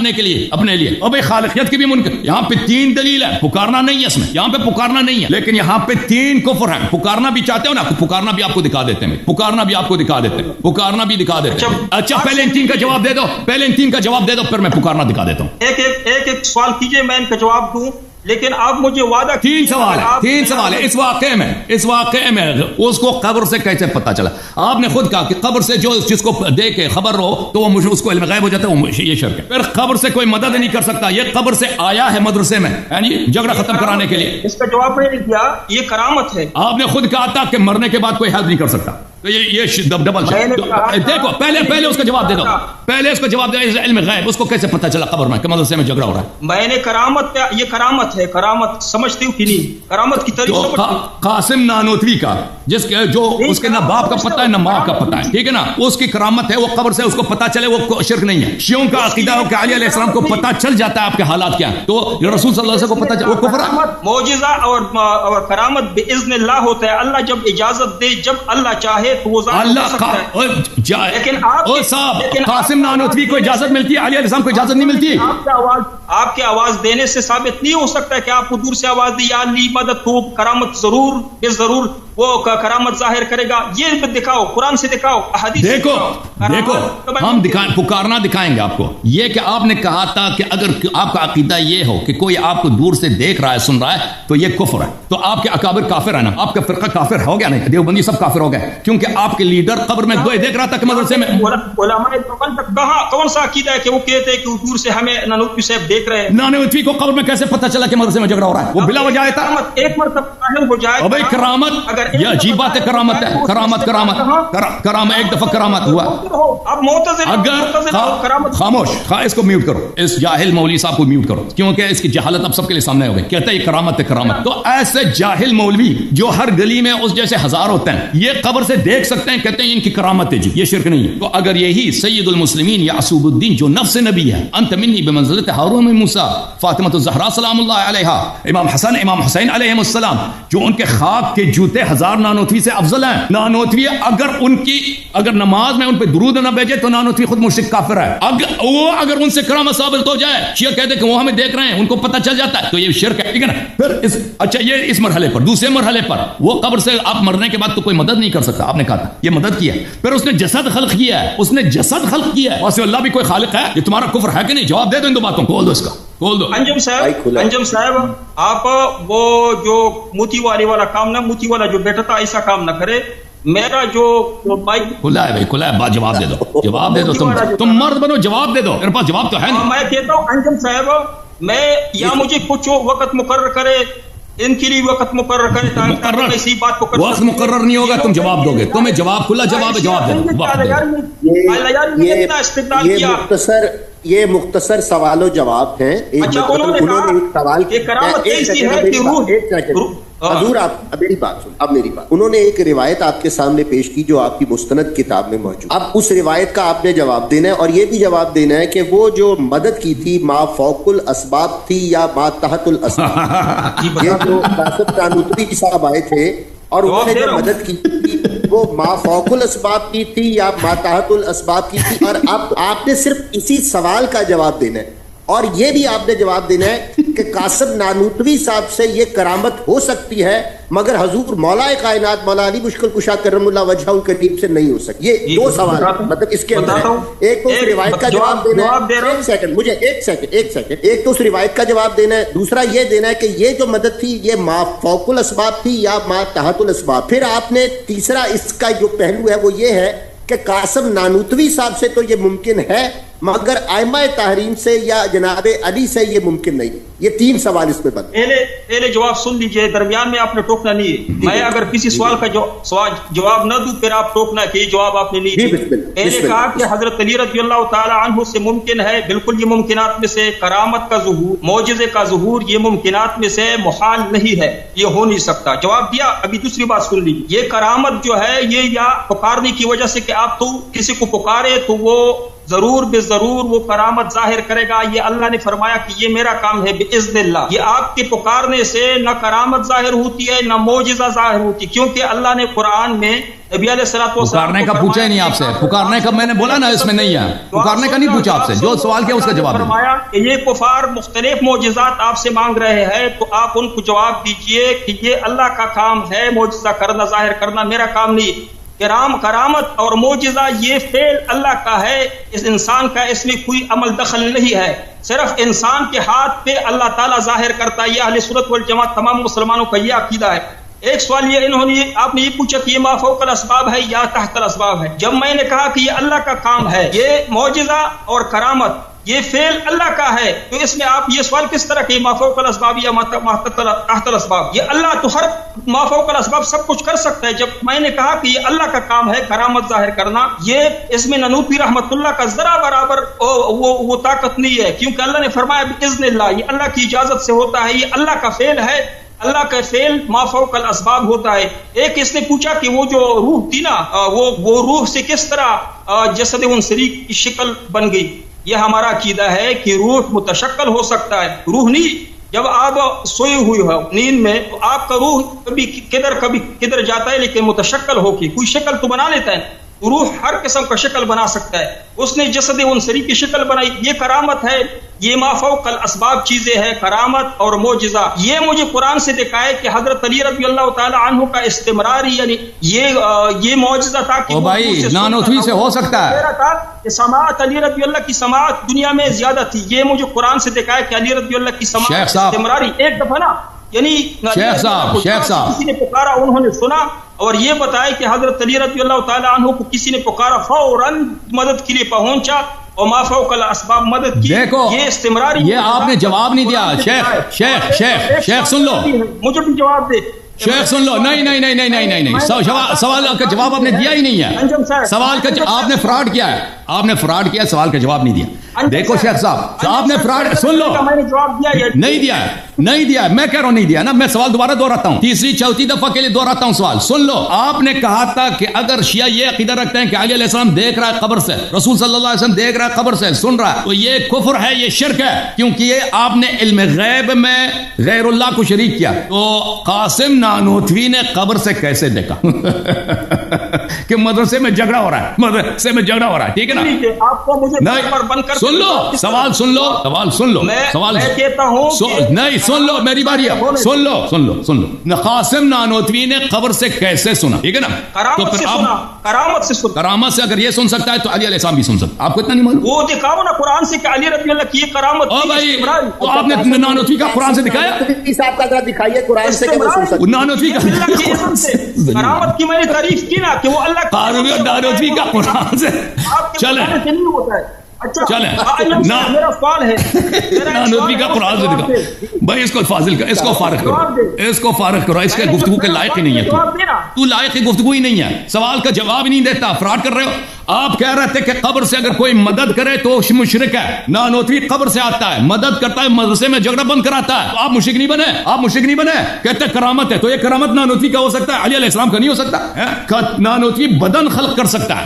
اپنے لیے، اور بھائی خالقیت کی بھی منکر۔ یہاں پہ 3 دلیل ہے، پکارنا نہیں ہے، اس میں یہاں پہ پکارنا نہیں ہے، لیکن یہاں پہ 3 کفر ہیں۔ پکارنا بھی چاہتے ہو نا، پکارنا بھی آپ کو دکھا دیتے ہیں، پکارنا بھی آپ کو دکھا دیتے ہیں، پکارنا بھی دکھا دیتے ہیں۔ اچھا پہلے ان 3 کا جواب دے دو، پہلے ان 3 کا جواب دے دو، پھر میں پکارنا دکھا دیتا ہوں۔ ایک سوال کیجئے، میں ان کا جواب دوں، لیکن آپ مجھے وعدہ 3 سوال ہے اس واقعے میں اس کو قبر سے کیسے پتا چلا؟ آپ نے خود کہا کہ قبر سے جو جس کو دیکھے خبر ہو تو وہ اس کو علم غیب ہو جاتا ہے، وہ یہ شرک ہے۔ پھر قبر سے کوئی مدد نہیں کر سکتا، یہ قبر سے آیا ہے مدرسے میں، یعنی جھگڑا ختم کرانے کے لیے۔ اس کا جواب میں نے دیا، یہ کرامت ہے۔ آپ نے خود کہا تھا کہ مرنے کے بعد کوئی ہیلپ نہیں کر سکتا، تو یہ ڈبل دیکھو، پہلے اس کا جواب دے دو، پہلے اس کا جواب دے دو، علم غیب اس کو کیسے پتا چلا قبر میں کہ مدرسے میں جھگڑا ہو رہا ہے؟ میں نے کرامت، یہ کرامت ہے، کرامت سمجھتے ہو کہ نہیں؟ کرامت کی تعریف قاسم نانوتوی کا، جس کے جو اس کے نہ باپ کا پتہ ہے نہ ماں کا پتہ ہے، ٹھیک ہے نا، اس کی کرامت ہے، وہ قبر سے اس کو پتا چلے، وہ شرک نہیں ہے۔ شیعوں کا عقیدہ ہو کہ علی علیہ السلام کو پتا چل جاتا ہے آپ کے حالات کیا ہیں، تو رسول صلی اللہ علیہ وسلم کو پتا چلا، وہ کفر ہے۔ معجزہ اور کرامت باذن اللہ ہوتا ہے، اللہ جب اجازت دے، جب اللہ چاہے تو وہ اللہ قاسم نانوتوی کو اجازت ملتی ہے، علی علیہ السلام کو اجازت نہیں ملتی۔ آپ کے آواز دینے سے ثابت نہیں ہو سکتا کہ آپ کو دور سے آواز دی یا علی مدد ہو، کرامت ضرور بے ضرور وہ کرامت ظاہر کرے گا۔ یہ دکھاؤ، قرآن سے دکھاؤ، احادیث دیکھو، ہم پکارنا دکھائیں گے آپ کو۔ یہ کہ آپ نے کہا تھا کہ اگر آپ کا عقیدہ یہ ہو کہ کوئی آپ کو دور سے دیکھ رہا ہے، سن رہا ہے، تو یہ کفر ہے، تو آپ کے اکابر کافر ہے نا، آپ کا فرقہ کافر ہو گیا نہیں، دیوبندی سب کافر ہو گئے، کیونکہ آپ کے لیڈر قبر میں دیکھ رہا تھا کہ مدرسے میں۔ کون سا عقیدہ ہے کہ وہ کہتے ہیں کہ دور سے ہمیں نانوتوی صاحب دیکھ رہے ہیں؟ نانوتوی کو قبر میں کیسے پتہ چلا کہ مدرسے میں جھگڑا ہو رہا ہے؟ وہ بلا وجہ آیا تھا، ایک مرتبہ ظاہر ہو جائے۔ بھائی کرامت، یہ عجیب بات ہے، کرامت ہے، کرامت ایک دفعہ کرامت ہوا۔ اگر خاموش، اس کو میوٹ کرو، اس جاہل مولوی صاحب کو میوٹ کرو، کیونکہ اس کی جہالت اب سب کے لیے سامنے ہو گئی۔ کہتا ہے یہ کرامت ہے، کرامت۔ تو ایسے جاہل مولوی جو ہر گلی میں اس جیسے ہزار ہوتے ہیں، یہ قبر سے دیکھ سکتے ہیں، کہتے ہیں ان کی کرامت ہے جی، یہ شرک نہیں ہے۔ تو اگر یہی سید المسلمین یعقوب الدین جو نفس نبی ہے، انت منی بمنزلت ہارون موسیٰ، فاطمہ الزہرا سلام اللہ علیہا، امام حسن امام حسین علیہ السلام، جو ان کے خاک کے جوتے 1000 نانوتوی سے افضل ہیں. نانوتوی اگر نماز میں ان پہ درود نہ بھیجے تو نانوتوی خود مشرک کافر ہے. اگر ان سے کرامت ثابت ہو جائے، شیعہ کہتے کہ وہ ہمیں دیکھ رہے ہیں، ان کو پتہ چل جاتا ہے، تو یہ شرک ہے. ٹھیک ہے نا. پھر اچھا یہ اس مرحلے پر. دوسرے مرحلے پر وہ قبر سے آپ مرنے کے بعد تو کوئی مدد نہیں کر سکتا. آپ نے کہا تھا یہ مدد کیا ہے. پھر اس نے جسد خلق کیا ہے، اس نے جسد خلق کیا ہے. واسطے اللہ بھی کوئی خالق ہے. یہ تمہارا کفر ہے کہ نہیں؟ جواب دے دو ان دو باتوں کو. کھول دو اس کا، کھول دو. انجم صاحب آپ وہ جو موتی والی والا کام نہ، موتی والا جو بیٹا تھا ایسا کام نہ کرے. میرا جو مائک کھلا ہے بھائی، کھلا ہے. بات جواب دے دو، جواب دے دو. تم مرد بنو، جواب دے دو. میرے پاس جواب تو ہے نہیں. میں کہتا ہوں انجم صاحب، میں یا مجھے کچھ وقت مقرر کرے، ان کے لیے وقت مقرر کرے تاکہ اسی بات کو وقت مقرر نہیں ہوگا، تم جواب دو گے. تمہیں جواب کھلا جواب ہے، جواب دے دو. یہ مختصر سوال و جواب ہیں. حضور آپ میری بات سن، اب میری بات. انہوں نے ایک روایت آپ کے سامنے پیش کی جو آپ کی مستند کتاب میں موجود. اب اس روایت کا آپ نے جواب دینا ہے، اور یہ بھی جواب دینا ہے کہ وہ جو مدد کی تھی ما فوق الاسباب تھی یا ما تحت الاسباب. یہ جو قاسم نانوتوی صاحب آئے تھے اور انہوں نے جو مدد کی تھی وہ ما فوق الاسباب کی تھی یا ما تحت الاسباب کی تھی. اور اب آپ نے صرف اسی سوال کا جواب دینا ہے، اور یہ بھی آپ نے جواب دینا ہے کہ قاسم نانوتوی صاحب سے یہ کرامت ہو سکتی ہے مگر حضور مولا کائنات مولا علی مشکل کشا کرم اللہ وجہہ الکریم سے نہیں ہو سکتی. یہ دو سوال مطلب اس کے اندر ہے. ایک تو اس روایت کا جواب دینا ہے. ایک سیکنڈ مجھے ایک سیکنڈ. ایک تو اس روایت کا جواب دینا ہے، دوسرا یہ دینا ہے کہ یہ جو مدد تھی یہ ما فوق الاسباب تھی یا ما تحت الاسباب. پھر آپ نے تیسرا اس کا جو پہلو ہے وہ یہ ہے کہ قاسم نانوتوی صاحب سے تو یہ ممکن ہے مگر ائمہ تحریم سے یا جناب علی سے یہ ممکن نہیں. یہ 3 سوال اس میں بنتے. پہلے جواب سن لیجئے، درمیان میں آپ نے ٹوکنا نہیں ہے. میں اگر کسی سوال کا جواب نہ دوں پھر آپ ٹوکنا کہ یہ جواب آپ نے نہیں دیا. پہلے کہا کہ حضرت علی رضی اللہ تعالی عنہ سے ممکن ہے، بالکل یہ ممکنات میں سے. کرامت کا ظہور، معجزے کا ظہور، یہ ممکنات میں سے محال نہیں ہے، یہ ہو نہیں سکتا. جواب دیا. ابھی دوسری بات سن لیجیے. یہ کرامت جو ہے یہ یا پکارنے کی وجہ سے کہ آپ تو کسی کو پکارے تو وہ ضرور بے ضرور وہ کرامت ظاہر کرے گا. یہ اللہ نے فرمایا کہ یہ میرا کام ہے باذن اللہ. یہ آپ کے پکارنے سے نہ کرامت ظاہر ہوتی ہے نہ معجزہ ظاہر ہوتی، کیونکہ اللہ نے قرآن میں نبی علیہ الصلوۃ والسلام پکارنے کا پوچھا ہی نہیں آپ سے. پکارنے کا میں نے بولا نا اس میں نہیں ہے. پکارنے کا نہیں پوچھا آپ سے. جو سوال کیا اس کا جواب دیں. فرمایا کہ یہ کفار مختلف معجزات آپ سے مانگ رہے ہیں تو آپ ان کو جواب دیجئے کہ یہ اللہ کا کام ہے معجزہ کرنا ظاہر کرنا، میرا کام نہیں. کرامت اور معجزہ یہ فعل اللہ کا ہے، اس انسان کا اس میں کوئی عمل دخل نہیں ہے. صرف انسان کے ہاتھ پہ اللہ تعالیٰ ظاہر کرتا ہے. یہ اہل سنت والجماعت تمام مسلمانوں کا یہ عقیدہ ہے. ایک سوال یہ آپ نے یہ پوچھا کہ یہ ما فوق الاسباب ہے یا تحت الاسباب ہے. جب میں نے کہا کہ یہ اللہ کا کام ہے، یہ معجزہ اور کرامت یہ فعل اللہ کا ہے، تو اس میں آپ یہ سوال کس طرح کہ ما فوق الاسباب یا تحت الاسباب؟ یہ اللہ تو ہر ما فوق الاسباب سب کچھ کر سکتا ہے. جب میں نے کہا کہ یہ اللہ کا کام ہے کرامت ظاہر کرنا، یہ اس میں نانوتوی رحمت اللہ کا ذرا برابر وہ طاقت نہیں ہے، کیونکہ اللہ نے فرمایا باذن اللہ، یہ اللہ کی اجازت سے ہوتا ہے، یہ اللہ کا فعل ہے. اللہ کا فعل ما فوق الاسباب ہوتا ہے. ایک اس نے پوچھا کہ وہ جو روح تھی نا، وہ روح سے کس طرح جسد انصری کی شکل بن گئی. یہ ہمارا عقیدہ ہے کہ روح متشکل ہو سکتا ہے، روح نہیں. جب آپ سوئے ہوئے ہو نیند میں تو آپ کا روح کبھی کدھر جاتا ہے، لیکن متشکل ہو کے کوئی شکل تو بنا لیتا ہے. روح ہر قسم کا شکل بنا سکتا ہے. اس نے جسد انصری کی شکل بنائی، یہ کرامت ہے. یہ ما فوق الاسباب چیزیں ہیں، کرامت اور معجزہ. یہ مجھے قرآن سے دکھائے کہ حضرت علی رضی اللہ تعالی عنہ کا استمراری، یعنی یہ معجزہ تھا کہ بھائی نانوتوی سے ہو سکتا ہے. سماعت علی رضی اللہ کی سماعت دنیا میں زیادہ تھی. یہ مجھے قرآن سے دکھائے کہ علی رضی اللہ کی سماعت استمراری ایک دفعہ نا، یعنی کسی نے پکارا انہوں نے سنا. اور یہ بتایا کہ حضرت علی رضی اللہ تعالی عنہ کو کسی نے پکارا فوراً مدد کے لیے پہنچا اور ما فوق الاسباب مدد کی. دیکھو یہ استمراری. یہ آپ نے جواب نہیں دیا. شیخ سن لو، مجھے بھی جواب دے. شیخ سن لو، نہیں نہیں نہیں نہیں نہیں نہیں نہیں، سوال کا جواب آپ نے دیا ہی نہیں ہے. سوال کا آپ نے فراڈ کیا ہے، آپ نے فراڈ کیا، سوال کا جواب نہیں دیا. دیکھو شیخ صاحب آپ نے فراڈ، سن لو، نہیں دیا ہے، نہیں دیا ہے، میں کہہ رہا ہوں نہیں دیا نا. میں سوال دوبارہ دہراتا ہوں، تیسری چوتھی دفعہ کے لیے دہراتا ہوں سوال. سن لو، آپ نے کہا تھا کہ اگر شیعہ یہ عقیدہ رکھتے ہیں کہ علی علیہ السلام دیکھ رہا ہے قبر سے، رسول صلی اللہ علیہ وسلم دیکھ رہا ہے قبر سے، سن رہا ہے، تو یہ کفر ہے، یہ شرک ہے، کیونکہ یہ آپ نے علم غیب میں غیر اللہ کو شریک کیا. تو قاسم نانوتوی نے قبر سے کیسے دیکھا کہ مدرسے میں جھگڑا ہو رہا ہے، مدرسے میں جھگڑا ہو رہا ہے، ٹھیک ہے نا. آپ کو مجھے سن لو سوال، سن لو سوال، سن لو سوال، میں کہتا ہوں نہیں، سن لو میری باری ہے، سن لو سن لو سن لو. قاسم نانوتوی نے قبر سے کیسے سنا، ٹھیک ہے نا. تو پھر کرامت سے سنا، کرامت سے اگر یہ سن سکتا ہے تو علی علیہ السلام بھی سن سکتا ہے. آپ کو اتنا نہیں معلوم؟ وہ دکھاؤ نا قرآن سے کہ علی رضی اللہ کی کرامت. او بھائی، تو آپ نے نانوتوی کا قرآن سے دکھایا؟ صاحب کا ذرا دکھائیے قرآن سے کہ وہ سن سکتا ہے. نانوتوی کا کرامت کی میں نے تعریف کی نا کہ وہ اللہ نانوتوی کا قرآن سے. چلیں نہیں ہوتا ہے. اچھا چلیں، میرا سوال ہے، نانوتوی کا قرآن سے دکھا بھائی. اس کو فاضل کر، اس کو فارغ کرو، اس کو فارغ کرو، اس کے گفتگو کے لائق ہی نہیں ہے. تو لائق کی گفتگو ہی نہیں ہے، سوال کا جواب ہی نہیں دیتا، فراڈ کر رہے ہو. آپ کہہ رہے تھے کہ قبر سے اگر کوئی مدد کرے تو مشرک ہے. نانوتوی قبر سے آتا ہے، مدد کرتا ہے، مدرسے میں جھگڑا بند کراتا ہے، تو آپ مشرک نہیں بنے، آپ مشرک نہیں بنے. کہتے ہیں کرامت ہے، تو یہ کرامت نانوتوی کا ہو سکتا ہے، علی علیہ السلام کا نہیں ہو سکتا. نانوتوی بدن خلق کر سکتا ہے،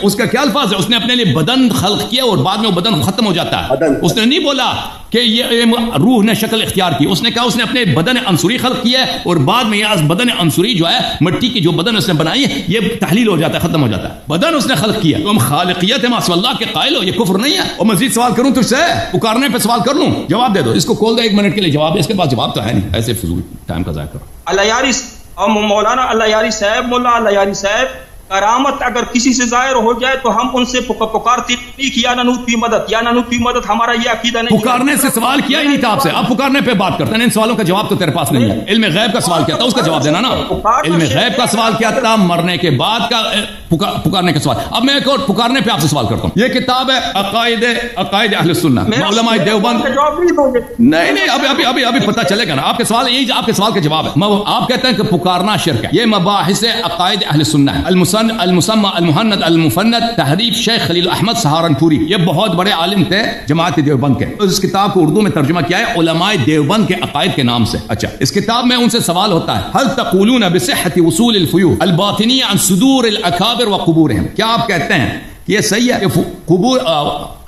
اس کا کیا الفاظ ہے، اس نے اپنے لیے بدن خلق کیا اور بعد میں وہ بدن ختم ہو جاتا ہے. اس نے نہیں بولا کہ یہ روح نے شکل اختیار کی، اس نے کہا اس نے اپنے بدن عنصری خلق کیا ہے اور بعد میں یہ بدن عنصری جو ہے مٹی کی جو بدن اس نے بنائی ہے یہ تحلیل ہو جاتا ہے، ختم ہو جاتا ہے. بدن اس نے خلق کیا. تم خالقیت ماسو اللہ کے قائل ہو، یہ کفر نہیں ہے. اور مزید سوال کروں تجھ سے، پکارنے پہ سوال کر لوں، جواب دے دو. اس کو کھول دو 1 منٹ کے لیے، جواب اس کے بعد جواب تو ہے نہیں، ایسے فضول ٹائم کا ضائع کرو. اللہ یاری مولانا اللہ یاری صاحب، مولا اللہ یاری صاحب، کرامت اگر کسی سے ظاہر ہو جائے تو ہم ان سے پکارتے نہیں کہ یا نانوتوی مدد، یا نانوتوی مدد، ہمارا یہ عقیدہ نہیں. پکارنے سے سوال کیا ہی نہیں تھا آپ سے، اب پکارنے پہ بات کرتے ہیں. ان سوالوں کا جواب تو تیرے پاس نہیں ہے. علم غیب کا سوال کیا تھا، اس کا جواب دینا نا. علم غیب کا سوال کیا تھا، مرنے کے بعد کا پکارنے کا سوال. اب میں ایک اور پکارنے پہ آپ سے سوال کرتا ہوں. یہ کتاب ہے عقائد اہل سنہ، علماء دیوبند. نہیں نہیں، ابھی پتہ چلے گا نا. آپ کے سوال یہی، آپ کے سوال کا جواب ہے. آپ کہتے ہیں کہ پکارنا شرک ہے. یہ مباحث عقائد اہل سنہ ہے. المسمى المہند المفند، تحریف شیخ خلیل احمد سہارنپوری. یہ بہت بڑے عالم تھے جماعت دیوبند کے. اس کتاب کو اردو میں ترجمہ کیا ہے علماء دیوبند کے عقائد کے نام سے. اچھا، اس کتاب میں ان سے سوال ہوتا ہے، هل تقولون بصحة وصول الفيوض الباطنية عن صدور الاکابر وقبورهم؟ کیا آپ کہتے ہیں کہ یہ صحیح ہے کہ قبور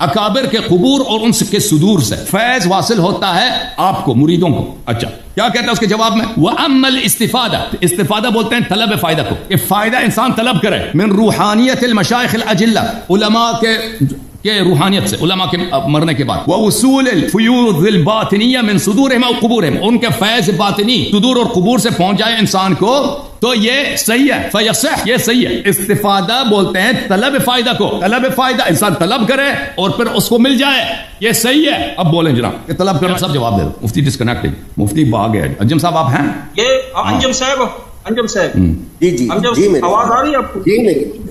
اکابر کے قبور اور ان کے صدور سے فیض واصل ہوتا ہے آپ کو، مریدوں کو؟ اچھا، کیا کہتا ہے اس کے جواب میں؟ وَأَمَّا الْإِسْتِفَادَةُ، استفادہ بولتے ہیں طلب فائدہ کو، کہ فائدہ انسان طلب کرے. من روحانیت المشائخ الاجلہ، علماء کے روحانیت سے، علماء کے مرنے کے بعد. وَوُصُولِ الْفُيُوضِ الْبَاطِنِيَّةِ مِنْ صُدُورِهِمْ أَوْ قُبُورِهِمْ، ان کے فیض باطنی صدور اور قبور سے پہنچ جائے انسان کو تو یہ صحیح ہے. فیصح، یہ صحیح ہے. استفادہ بولتے ہیں طلب فائدہ کو، طلب فائدہ انسان طلب کرے اور پھر اس کو مل جائے، یہ صحیح ہے. اب بولیں جناب کہ طلب کرنا، سب جواب دے دو. مفتی ڈسکنیکٹنگ، مفتی بھاگ گئے. انجم صاحب آپ ہیں؟ یہ انجم صاحب جی آواز آ رہی ہے آپ کو؟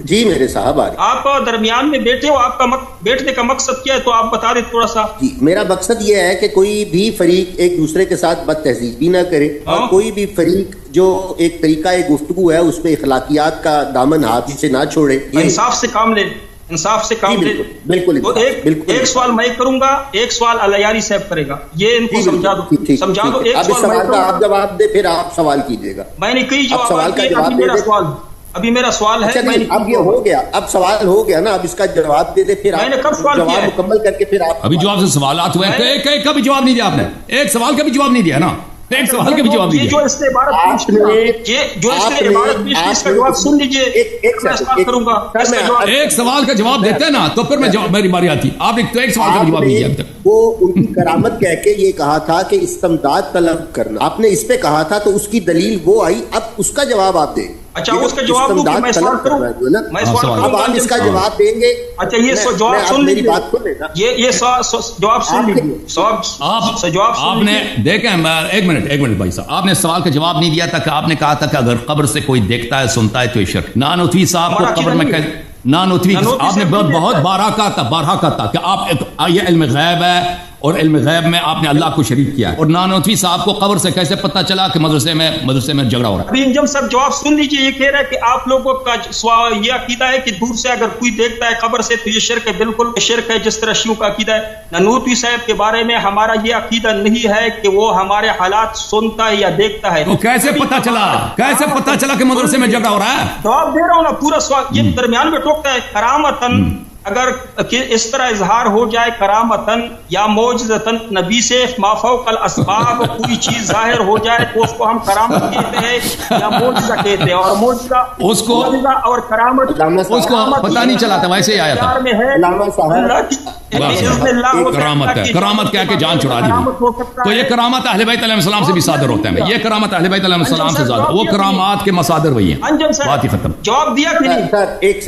جی میرے صاحب آ رہی. آپ درمیان میں بیٹھے ہو، آپ کا بیٹھنے کا مقصد کیا ہے تو آپ بتا دیں تھوڑا سا. جی، میرا مقصد یہ ہے کہ کوئی بھی فریق ایک دوسرے کے ساتھ بد تہذیبی نہ کرے، اور کوئی بھی فریق جو ایک طریقہ گفتگو ہے اس میں اخلاقیات کا دامن ہاتھ سے نہ چھوڑے، انصاف سے کام لے، انصاف سے کام لے. بالکل. ایک سوال میں کروں گا، ایک سوال الیاری صاحب کرے گا. یہ ان کو سمجھا دو، سمجھا دو. ایک سوال کا آپ جواب دے، پھر آپ سوال کیجیے گا. میں نے کئی جواب، ابھی میرا سوال ہے. اب یہ ہو گیا، اب سوال ہو گیا نا، اب اس کا جواب دے دے، پھر آپ جواب مکمل کر کے پھر آپ. ابھی جواب سے سوالات ہوئے، ایک کا بھی جواب نہیں دیا آپ نے، ایک سوال کا بھی جواب نہیں دیا نا، ایک سوال کا بھی جواب نہیں دیا. جو اس سے عبارت پیش کا جواب سن لیجئے، ایک سوال کا جواب دیتے نا تو پھر میں میری باری آتی. آپ نے تو ایک سوال کا بھی جواب نہیں دیا اب تک. وہ ان کی کرامت کہہ کے یہ کہا تھا کہ استمداد طلب کرنا، آپ نے اس پہ کہا تھا تو اس کی دلیل وہ آئی، اب اس کا جواب آپ دیں. اچھا، اس کا جواب دوں کہ میں سوال کروں؟ میں سوال کروں، اب آپ اس کا جواب دیں گے. اچھا، یہ جواب سن لیجیے، بات سن لینا، یہ جواب سن لیجیے. آپ نے دیکھیں، ایک منٹ بھائی صاحب، آپ نے سوال کا جواب نہیں دیا تھا کہ آپ نے کہا تھا کہ اگر قبر سے کوئی دیکھتا ہے سنتا ہے تو یہ شرک. نانوتوی صاحب کو قبر میں نانوتوی آپ نے بہت بارہا کہا تھا کہ آپ یہ علم غیب ہے اور علم غیب میں آپ نے اللہ کو شریک کیا ہے. اور نانوتوی صاحب کو قبر سے کیسے پتا چلا کہ مدرسے میں جھگڑا ہو رہا ہے؟ ابھی انجم صاحب جواب سن لیجیے. یہ کہہ رہا ہے کہ آپ لوگوں کا یہ عقیدہ ہے کہ دور سے اگر کوئی دیکھتا ہے قبر سے تو یہ شرک ہے. بالکل شرک ہے جس طرح شیعوں کا عقیدہ ہے. نانوتوی صاحب کے بارے میں ہمارا یہ عقیدہ نہیں ہے کہ وہ ہمارے حالات سنتا ہے یا دیکھتا ہے. تو کیسے پتا چلا کہ مدرسے میں جھگڑا ہو رہا ہے؟ جواب دے رہا ہوں نا پورا سوال. یہ درمیان میں ٹوکتا ہے. کرامتن اگر اس طرح اظہار ہو جائے کرامتن یا معجزتن نبی سے ما فوق الاسباب کوئی چیز ظاہر ہو جائے تو اس کو ہم کرامت کہتے ہیں یا معجزہ کہتے ہیں. اور معجزہ اس کو اور کرامت اس کو پتہ نہیں چلا تھا، ویسے ہی آیا تھا. کرامت کہہ کے جان چھڑا دی. تو یہ کرامت اہل بیت علیہ السلام سے بھی صادر ہوتے ہیں. یہ کرامت اہل بیت علیہ السلام سے زیادہ، وہ کرامات کے مصادر وہی ہیں. بات ہی ختم. جواب دیا کہ نہیں؟ سر ایک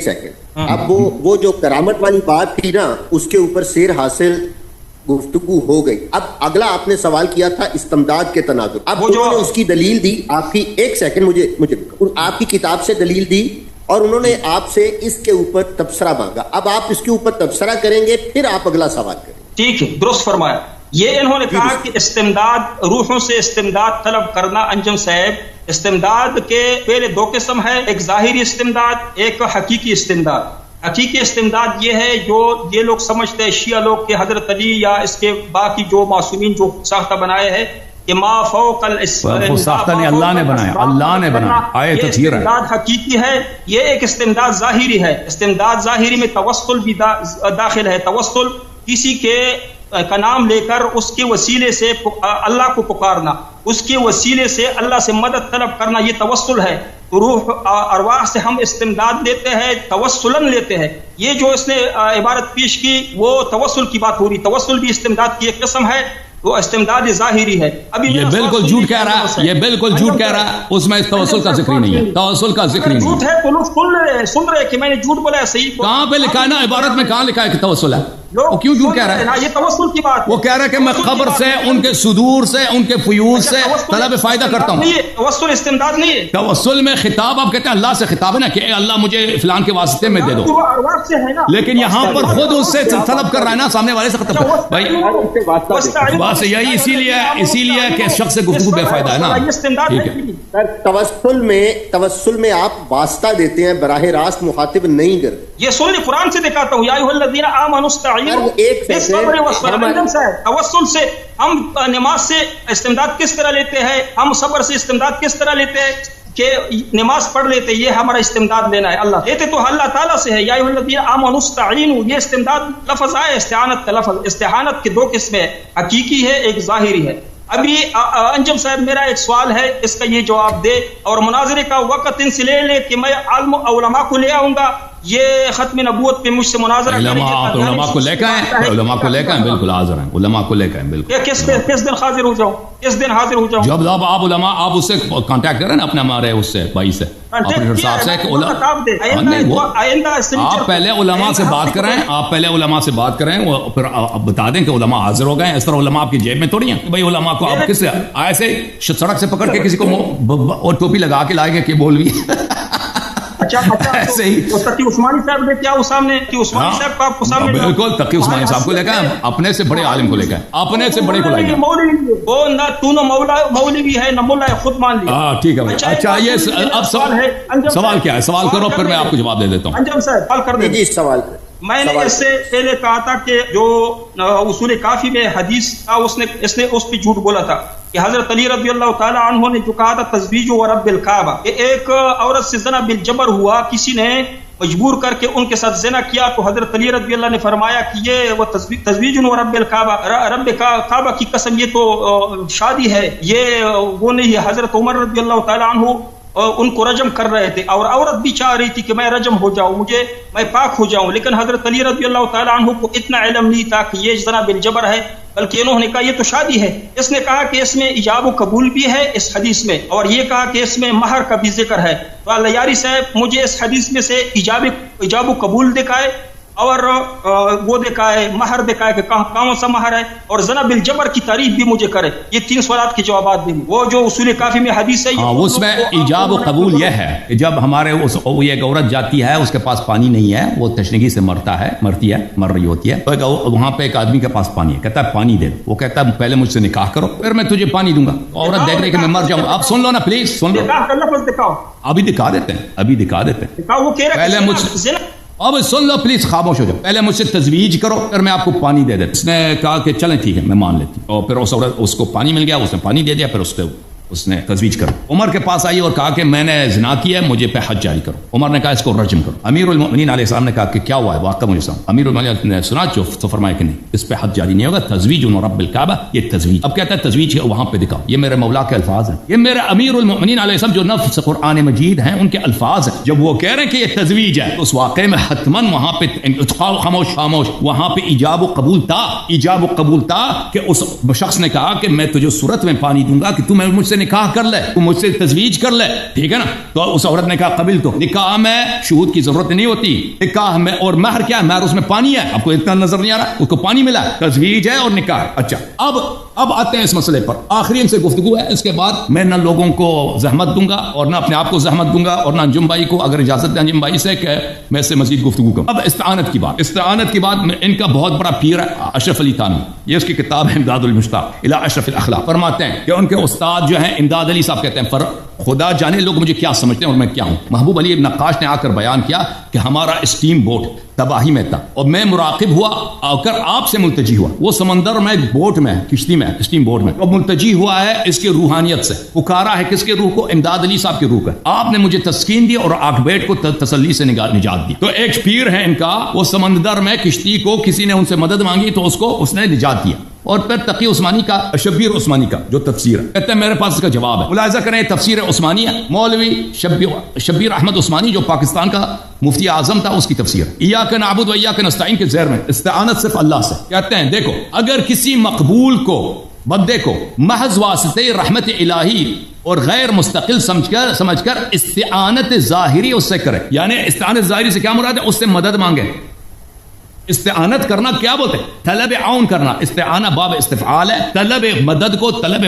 سیکنڈ اب وہ جو کرامت والی بات تھی نا اس کے اوپر سیر حاصل گفتگو ہو گئی. اب اگلا آپ نے سوال کیا تھا استمداد کے تناظر. اب انہوں نے اس کی دلیل دی آپ کی. ایک سیکنڈ مجھے آپ کی کتاب سے دلیل دی اور انہوں نے آپ سے اس کے اوپر تبصرہ مانگا. اب آپ اس کے اوپر تبصرہ کریں گے پھر آپ اگلا سوال کریں. ٹھیک ہے، درست فرمایا. یہ انہوں نے کہا کہ استمداد، روحوں سے استمداد طلب کرنا. انجم صاحب استمداد کے پہلے دو قسم ہے، ایک ظاہری استمداد، ایک حقیقی استمداد. حقیقی استمداد یہ ہے جو یہ لوگ سمجھتے ہیں شیعہ لوگ کہ حضرت علی یا اس کے باقی جو معصومین جو ساختہ بنائے ہیں کہ ما فوق ساختہ نے اللہ نے بنایا، اللہ نے بنایا. آئے تطہیر ہے. استمداد حقیقی ہے، یہ ایک استمداد ظاہری ہے. استمداد ظاہری میں توسل بھی داخل ہے. توسل کسی کے کا نام لے کر اس کے وسیلے سے اللہ کو پکارنا، اس کے وسیلے سے اللہ سے مدد طلب کرنا، یہ توسل ہے. روح ارواح سے ہم استمداد لیتے ہیں، توسلاً لیتے ہیں. یہ جو اس نے عبارت پیش کی وہ توسل کی بات ہو رہی. توسل بھی استمداد کی ایک قسم ہے، وہ استمداد ظاہری ہے. ابھی یہ بالکل جھوٹ کہہ رہا ہے، یہ بالکل جھوٹ کہہ رہا ہے. اس میں توسل کا ذکر ہی نہیں ہے. توسل کا ذکر ہی نہیں ہے. جھوٹ ہے تو لوگ سن رہے کہ میں نے جھوٹ بولا ہے. صحیح کہاں پہ لکھا ہے نا؟ عبارت میں کہاں لکھا ہے کہ توسل ہے؟ وہ کیوں جھوٹ کہہ رہا ہے؟ یہ توسل کی بات. وہ کہہ رہا ہے کہ میں خبر سے، ان کے صدور سے، ان کے فیوض سے طلب فائدہ کرتا ہوں. توسل استمداد نہیں ہے. توسل میں خطاب آپ کہتے ہیں اللہ سے خطاب ہے نا کہ اے اللہ مجھے فلان کے واسطے میں دے دو. لیکن یہاں پر خود اس سے طلب کر رہا ہے نا، سامنے والے سے ختم کر بھائی. بات یہی اسی لیے کہ شخص سے گفتگو بے فائدہ ہے نا. توسل میں آپ واسطہ دیتے ہیں، براہ راست مخاطب نہیں کرتے. یہ سن قرآن سے دکھاتا ہوں، یا ایھا الذین آمنوا استعینوا بالصبر والصلاۃ. توسل سے ہم نماز سے استمداد کس طرح لیتے ہیں، ہم صبر سے استمداد کس طرح لیتے ہیں کہ نماز پڑھ لیتے، یہ ہمارا استمداد لینا ہے. اللہ لیتے تو اللہ تعالیٰ سے ہے. یا ایھا الذین آمنوا استعینوا، یہ استمداد لفظ آئے استعانت کا لفظ. استعانت کے دو قسمیں ہیں، حقیقی ہے ایک ظاہری ہے. ابھی انجم صاحب میرا ایک سوال ہے، اس کا یہ جواب دے اور مناظرے کا وقت ان سے لے لے کہ میں عالم علماء کو لے آؤں گا. یہ ختم نبوت پہ مجھ سے مناظرہ علماء کو لے کے آئیں، علماء کو لے کے آئیں، بالکل حاضر ہیں. علماء کو لے کے آئیں بالکل. کس دن حاضر ہو جاؤں؟ کس دن حاضر ہو جاؤں؟ جب آپ علماء آپ اس سے کانٹیکٹ کریں نا اپنے ہمارے اس سے بھائی سے آپریٹر صاحب سے آپ پہلے علماء سے بات کریں. آپ پہلے علماء سے بات کریں، پھر آپ بتا دیں کہ علماء حاضر ہو گئے. اس طرح علماء آپ کی جیب میں تھوڑی ہیں. بھائی علماء کو آپ کس سے ایسے سڑک سے پکڑ کے کسی کو اور ٹوپی لگا کے لائیں گے کہ بولوی ایسے ہی. تقی عثمانی صاحب نے کیا اس سامنے کہ عثمانی صاحب کو آپ کو سامنے بالکل تقی عثمانی صاحب کو لے کر اپنے سے بڑے عالم کو لے کر اپنے سے بڑے کو لائیں گے. وہ نہ تو نہ مولوی ہے نہ مولا ہے، خود مان لیا. ہاں ٹھیک ہے. اچھا یہ اب سوال کیا ہے؟ سوال کرو پھر میں آپ کو جواب دے دیتا ہوں. انجم صاحب سوال کر دیں. سوال میں نے اس سے پہلے کہا تھا کہ جو اصول کافی میں حدیث تھا اس نے اس پہ جھوٹ بولا تھا کہ حضرت علی رضی اللہ تعالی عنہ نے جو کہا تھا تزویج و رب الکعبہ، ایک عورت سے زنا بالجبر ہوا، کسی نے مجبور کر کے ان کے ساتھ زنا کیا، تو حضرت علی رضی اللہ نے فرمایا کہ یہ وہ تزویج و رب الکعبہ، رب کعبہ کی قسم یہ تو شادی ہے، یہ وہ نہیں ہے. حضرت عمر رضی اللہ تعالی عنہ ان کو رجم کر رہے تھے اور عورت بھی چاہ رہی تھی کہ میں رجم ہو جاؤں، میں پاک ہو جاؤں. لیکن حضرت علی رضی اللہ تعالی عنہ کو اتنا علم نہیں تھا کہ یہ زنا بالجبر ہے، بلکہ انہوں نے کہا یہ تو شادی ہے. اس نے کہا کہ اس میں ایجاب و قبول بھی ہے اس حدیث میں، اور یہ کہا کہ اس میں مہر کا بھی ذکر ہے. تو لیاری صاحب مجھے اس حدیث میں سے ایجاب و قبول دکھائے اور وہ دیکھا ہے, مہر دیکھا ہے کہ کون سا مہر ہے, اور زنا بالجبر کی تعریف بھی مجھے کرے. یہ 3 سوالات کے جوابات دیں. وہ جو اصول کافی میں حدیث ہے اس میں ایجاب و قبول یہ ہے کہ جب ہمارے یہ عورت جاتی ہے, اس کے پاس پانی نہیں ہے, وہ تشنگی سے مرتی ہے, مر رہی ہوتی ہے, تو وہاں پہ ایک آدمی کے پاس پانی ہے, کہتا ہے پانی دے. وہ کہتا ہے پہلے مجھ سے نکاح کرو پھر میں تجھے پانی دوں گا. عورت دیکھ رہی کہ میں مر جاؤں. اب سن لو نا پلیز, سن لو. ابھی دکھا دیتے ہیں, پہلے مجھ سے. اب سن لو پلیز, خاموش ہو جاؤ. پہلے مجھ سے تزویج کرو پھر میں آپ کو پانی دے دیتا. اس نے کہا کہ چلیں ٹھیک ہے میں مان لیتی ہوں, اور پھر اس کو پانی مل گیا, اس نے پانی دے دیا, پھر اس نے تزویج کرا. عمر کے پاس آئی اور کہا کہ میں نے زنا کیا ہے, مجھے پہ حد جاری کرو. عمر نے کہا اس کو رجم کرو. امیر المؤمنین علیہ السلام نے کہا کہ کیا ہوا ہے واقعہ مجھے سامنے. امیر المؤمنین نے سنا تو فرمایا کہ نہیں, اس پہ حد جاری نہیں ہوگا. تزویج رب الکعبہ, یہ تزویج. اب کہتا ہے تزویج وہاں پہ دکھاؤ. یہ میرے مولا کے الفاظ ہیں, یہ میرے امیر المؤمنین علیہ السلام جو نفس قرآن مجید ہیں ان کے الفاظ ہیں. جب وہ کہہ رہے ہیں کہ یہ تزویج ہے, اس واقعے میں حتماً وہاں پہ خاموش وہاں پہ ایجاب و قبول تھا کہ اس شخص نے کہا کہ میں تجھے صورت میں پانی دوں گا کہ تو مجھ سے نکاح کر لے, مجھ سے تزویج کر لے, ٹھیک ہے نا. تو اس عورت نے کہا قبل. تو نکاح میں شہود کی ضرورت نہیں ہوتی. نکاح میں اور مہر کیا ہے, مہر اس میں پانی ہے. آپ کو اتنا نظر نہیں آ رہا, اس کو پانی ملا. تزویج ہے اور نکاح. اچھا اب آتے ہیں اس مسئلے پر. آخری ان سے گفتگو ہے, اس کے بعد میں نہ لوگوں کو زحمت دوں گا اور نہ اپنے آپ کو زحمت دوں گا, اور نہ انجم بھائی کو اگر اجازت دیں انجم بھائی سے کہ میں اس سے مزید گفتگو کروں. اب استعانت کی بات ان کا بہت بڑا پیر ہے اشرف علی تھانوی. یہ اس کی کتاب ہے امداد المشتاق الی اشرف الاخلاق. فرماتے ہیں کہ ان کے استاد جو ہیں امداد علی صاحب کہتے ہیں خدا جانے لوگ مجھے کیا سمجھتے ہیں اور میں کیا ہوں. محبوب علی نقاش نے آ کر بیان کیا کہ ہمارا اسٹیم بوٹ تباہی میں تھا اور میں مراقب ہوا آ کر آپ سے ملتجی ہوا. وہ سمندر میں بوٹ میں کشتی میں اسٹیم بوٹ میں اب ملتجی ہوا ہے اس کی روحانیت سے. پکارا ہے کس کے روح کو, امداد علی صاحب کی روح کا. آپ نے مجھے تسکین دی اور آنکھ بیٹ کو تسلی سے نجات دی. تو ایک پیر ہے ان کا, وہ سمندر میں کشتی کو کسی نے ان سے مدد مانگی تو اس نے نجات دیا. اور پھر تقی عثمانی کا, شبیر عثمانی کا جو تفسیر ہے, کہتے ہیں میرے پاس اس کا جواب ہے. ملاحظہ کریں تفسیر عثمانی ہے, مولوی شبیر احمد عثمانی جو پاکستان کا مفتی اعظم تھا, اس کی تفسیر ایاک نعبد و ایاک نستعین کے زیر میں استعانت صرف اللہ سے. کہتے ہیں دیکھو اگر کسی مقبول کو بندے کو محض واسطے رحمت الہی اور غیر مستقل سمجھ کر استعانت ظاہری اس سے کرے, یعنی استعانت ظاہری سے کیا مراد ہے, اس سے مدد مانگے. استعانت کرنا کیا بولتے ہیں, طلب عون کرنا. استعانہ باب استفعال ہے, طلب مدد کو طلب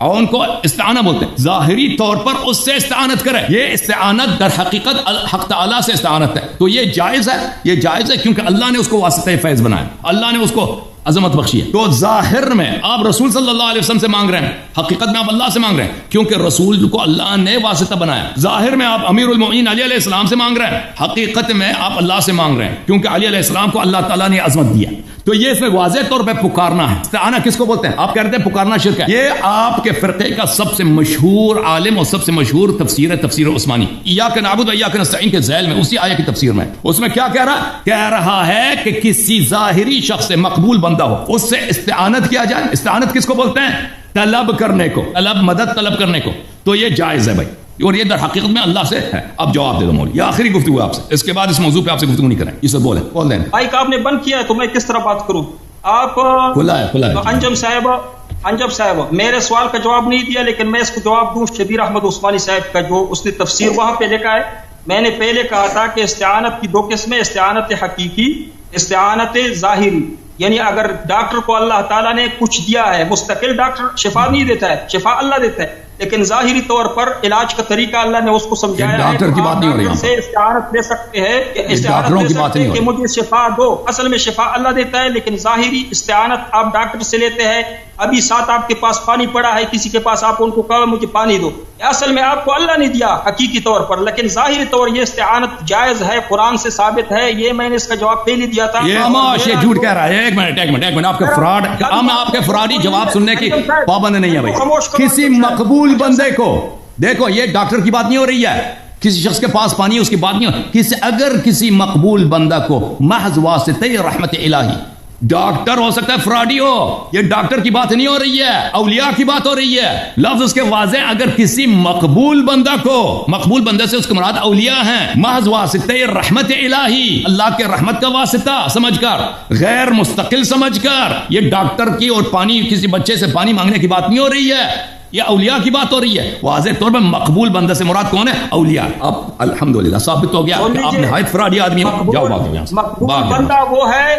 عون کو استعانہ بولتے ہیں. ظاہری طور پر اس سے استعانت کرے, یہ استعانت در حقیقت حق تعالی سے استعانت ہے. تو یہ جائز ہے کیونکہ اللہ نے اس کو واسطہ فیض بنایا, اللہ نے اس کو عظمت بخشی ہے. تو ظاہر میں آپ رسول صلی اللہ علیہ وسلم سے مانگ رہے ہیں, حقیقت میں آپ اللہ سے مانگ رہے ہیں کیونکہ رسول کو اللہ نے واسطہ بنایا. ظاہر میں آپ امیر المؤمنین علی علیہ السلام سے مانگ رہے ہیں, حقیقت میں آپ اللہ سے مانگ رہے ہیں کیونکہ علی علیہ السلام کو اللہ تعالیٰ نے عظمت دیا. تو یہ اس میں واضح طور پہ پکارنا ہے. استعانہ کس کو بولتے ہیں, آپ کہتے ہیں پکارنا شرک ہے. یہ آپ کے فرقے کا سب سے مشہور عالم اور سب سے مشہور تفسیر ہے, تفسیر عثمانی. ایاک نعبد و ایاک نستعین کے ذیل میں اسی آیت کی تفسیر میں اس میں کیا کہہ رہا ہے کہ کسی ظاہری شخص سے مقبول بندہ ہو اس سے استعانت کیا جائے. استعانت کس کو بولتے ہیں, طلب کرنے کو, مدد طلب کرنے کو. تو یہ جائز ہے بھائی, اور یہ در حقیقت میں اللہ سے ہے. اب جواب دے دو مولوی, یہ آخری گفتگو ہے آپ سے, اس کے بعد اس موضوع پہ آپ سے گفتگو نہیں کریں. یہ سب بول دیں بھائی کا آپ نے بند کیا ہے تو میں کس طرح بات کروں. آپ کھلا ہے انجم صاحب میرے سوال کا جواب نہیں دیا, لیکن میں اس کو جواب دوں. شبیر احمد عثمانی صاحب کا جو اس نے تفسیر وہاں پہ لکھا ہے, میں نے پہلے کہا تھا کہ استعانت کی 2 قسمیں, استعانت حقیقی, استعانت ظاہری. یعنی اگر ڈاکٹر کو اللہ تعالیٰ نے کچھ دیا ہے, مستقل ڈاکٹر شفا نہیں دیتا ہے, شفا اللہ دیتا ہے, لیکن ظاہری طور پر علاج کا طریقہ اللہ نے اس کو سمجھایا ہے. ڈاکٹر کی بات نہیں ہو رہی ہے, استعانت لے سکتے ہیں کہ مجھے شفا دو. اصل میں شفا اللہ دیتا ہے, لیکن ظاہری استعانت آپ ڈاکٹر سے لیتے ہیں. ابھی ساتھ آپ کے پاس پانی پڑا ہے, کسی کے پاس آپ ان کو کہو مجھے پانی دو, اصل میں آپ کو اللہ نے دیا حقیقی طور پر, لیکن ظاہری طور یہ استعانت جائز ہے, قرآن سے ثابت ہے. یہ میں نے اس کا جواب پہلے دیا تھا. یہ جھوٹ کہہ رہا ہے. ایک منٹ آپ کے فراڈی جواب سننے کی پابند نہیں ہے بھائی. کسی مقبول بندے کو دیکھو, یہ ڈاکٹر کی بات نہیں ہو رہی ہے, کسی شخص کے پاس پانی اس کی بات نہیں ہو. اگر کسی مقبول بندہ کو محض واسطہ رحمت الہی, ڈاکٹر ہو سکتا ہے فراڈی ہو, یہ ڈاکٹر کی بات نہیں ہو رہی ہے, اولیاء کی بات ہو رہی ہے. لفظ اس کے واضح, اگر کسی مقبول بندہ کو, مقبول بندے سے اس کے مراد اولیاء ہیں, محض واسطہ رحمت الہی, اللہ کے رحمت کا واسطہ سمجھ کر, غیر مستقل سمجھ کر, یہ ڈاکٹر کی اور پانی کسی بچے سے پانی مانگنے کی بات نہیں ہو رہی ہے. یہ اولیاء کی بات ہو رہی ہے. واضح طور پر مقبول بندہ سے مراد کون ہے؟ اولیاء. اب الحمدللہ ثابت ہو گیا کہ آپ نہایت فراڈی آدمی ہو. جاؤ بھاگ جاؤ یہاں سے. مقبول بندہ وہ ہے،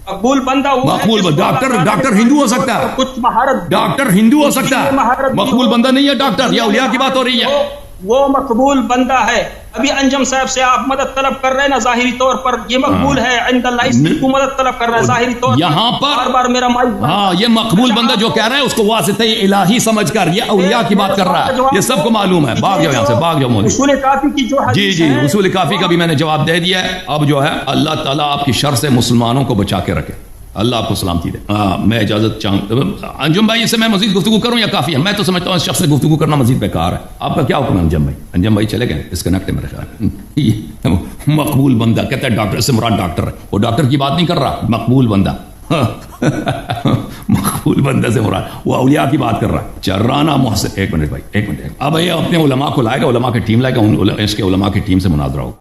مقبول بندہ وہ مقبول ڈاکٹر ہندو ہو سکتا ہے، کچھ مہارت، ڈاکٹر ہندو ہو سکتا ہے، مقبول بندہ نہیں ہے ڈاکٹر. یہ اولیاء کی بات ہو رہی ہے. وہ مقبول بندہ ہے. ابھی انجم صاحب سے آپ مدد طلب کر رہے ہیں نا ظاہری طور پر، یہ مقبول ہے عند اللہ، اس کی مدد طلب کر رہا ہے ظاہری طور پر. یہاں پر بار بار میرا مائک، ہاں یہ مقبول بندہ جو کہہ رہا ہے اس کو واسطہ الہی سمجھ کر یہ اولیاء کی بات کر رہا ہے. یہ سب کو معلوم ہے. بھاگ جاؤ یہاں سے، بھاگ جاؤ مولوی. اصول کافی کی جو حدیث جی ہے، اصول کافی کا بھی میں نے جواب دے دیا ہے. اب جو ہے اللہ تعالیٰ آپ کی شر سے مسلمانوں کو بچا کے رکھے. اللہ آپ کو سلامتی دے. میں اجازت چاہوں. انجم بھائی اس سے میں مزید گفتگو کروں یا کافی ہے؟ میں تو سمجھتا ہوں اس شخص سے گفتگو کرنا مزید بیکار ہے. آپ کا کیا حکم ہے انجم بھائی؟ انجم بھائی چلے گئے، ڈسکنیکٹ ہے میرے خیال. مقبول بندہ کہتا ہے ڈاکٹر سے مراد ڈاکٹر ہے. وہ ڈاکٹر کی بات نہیں کر رہا، مقبول بندہ. مقبول بندہ سے مراد وہ اولیاء کی بات کر رہا ہے. چرانہ محسن. ایک منٹ بھائی، ایک منٹ. اب یہ اپنے علماء کو لائے گا، علماء کی ٹیم لائے گا، اس کے علماء کی ٹیم سے مناظرہ ہوگا.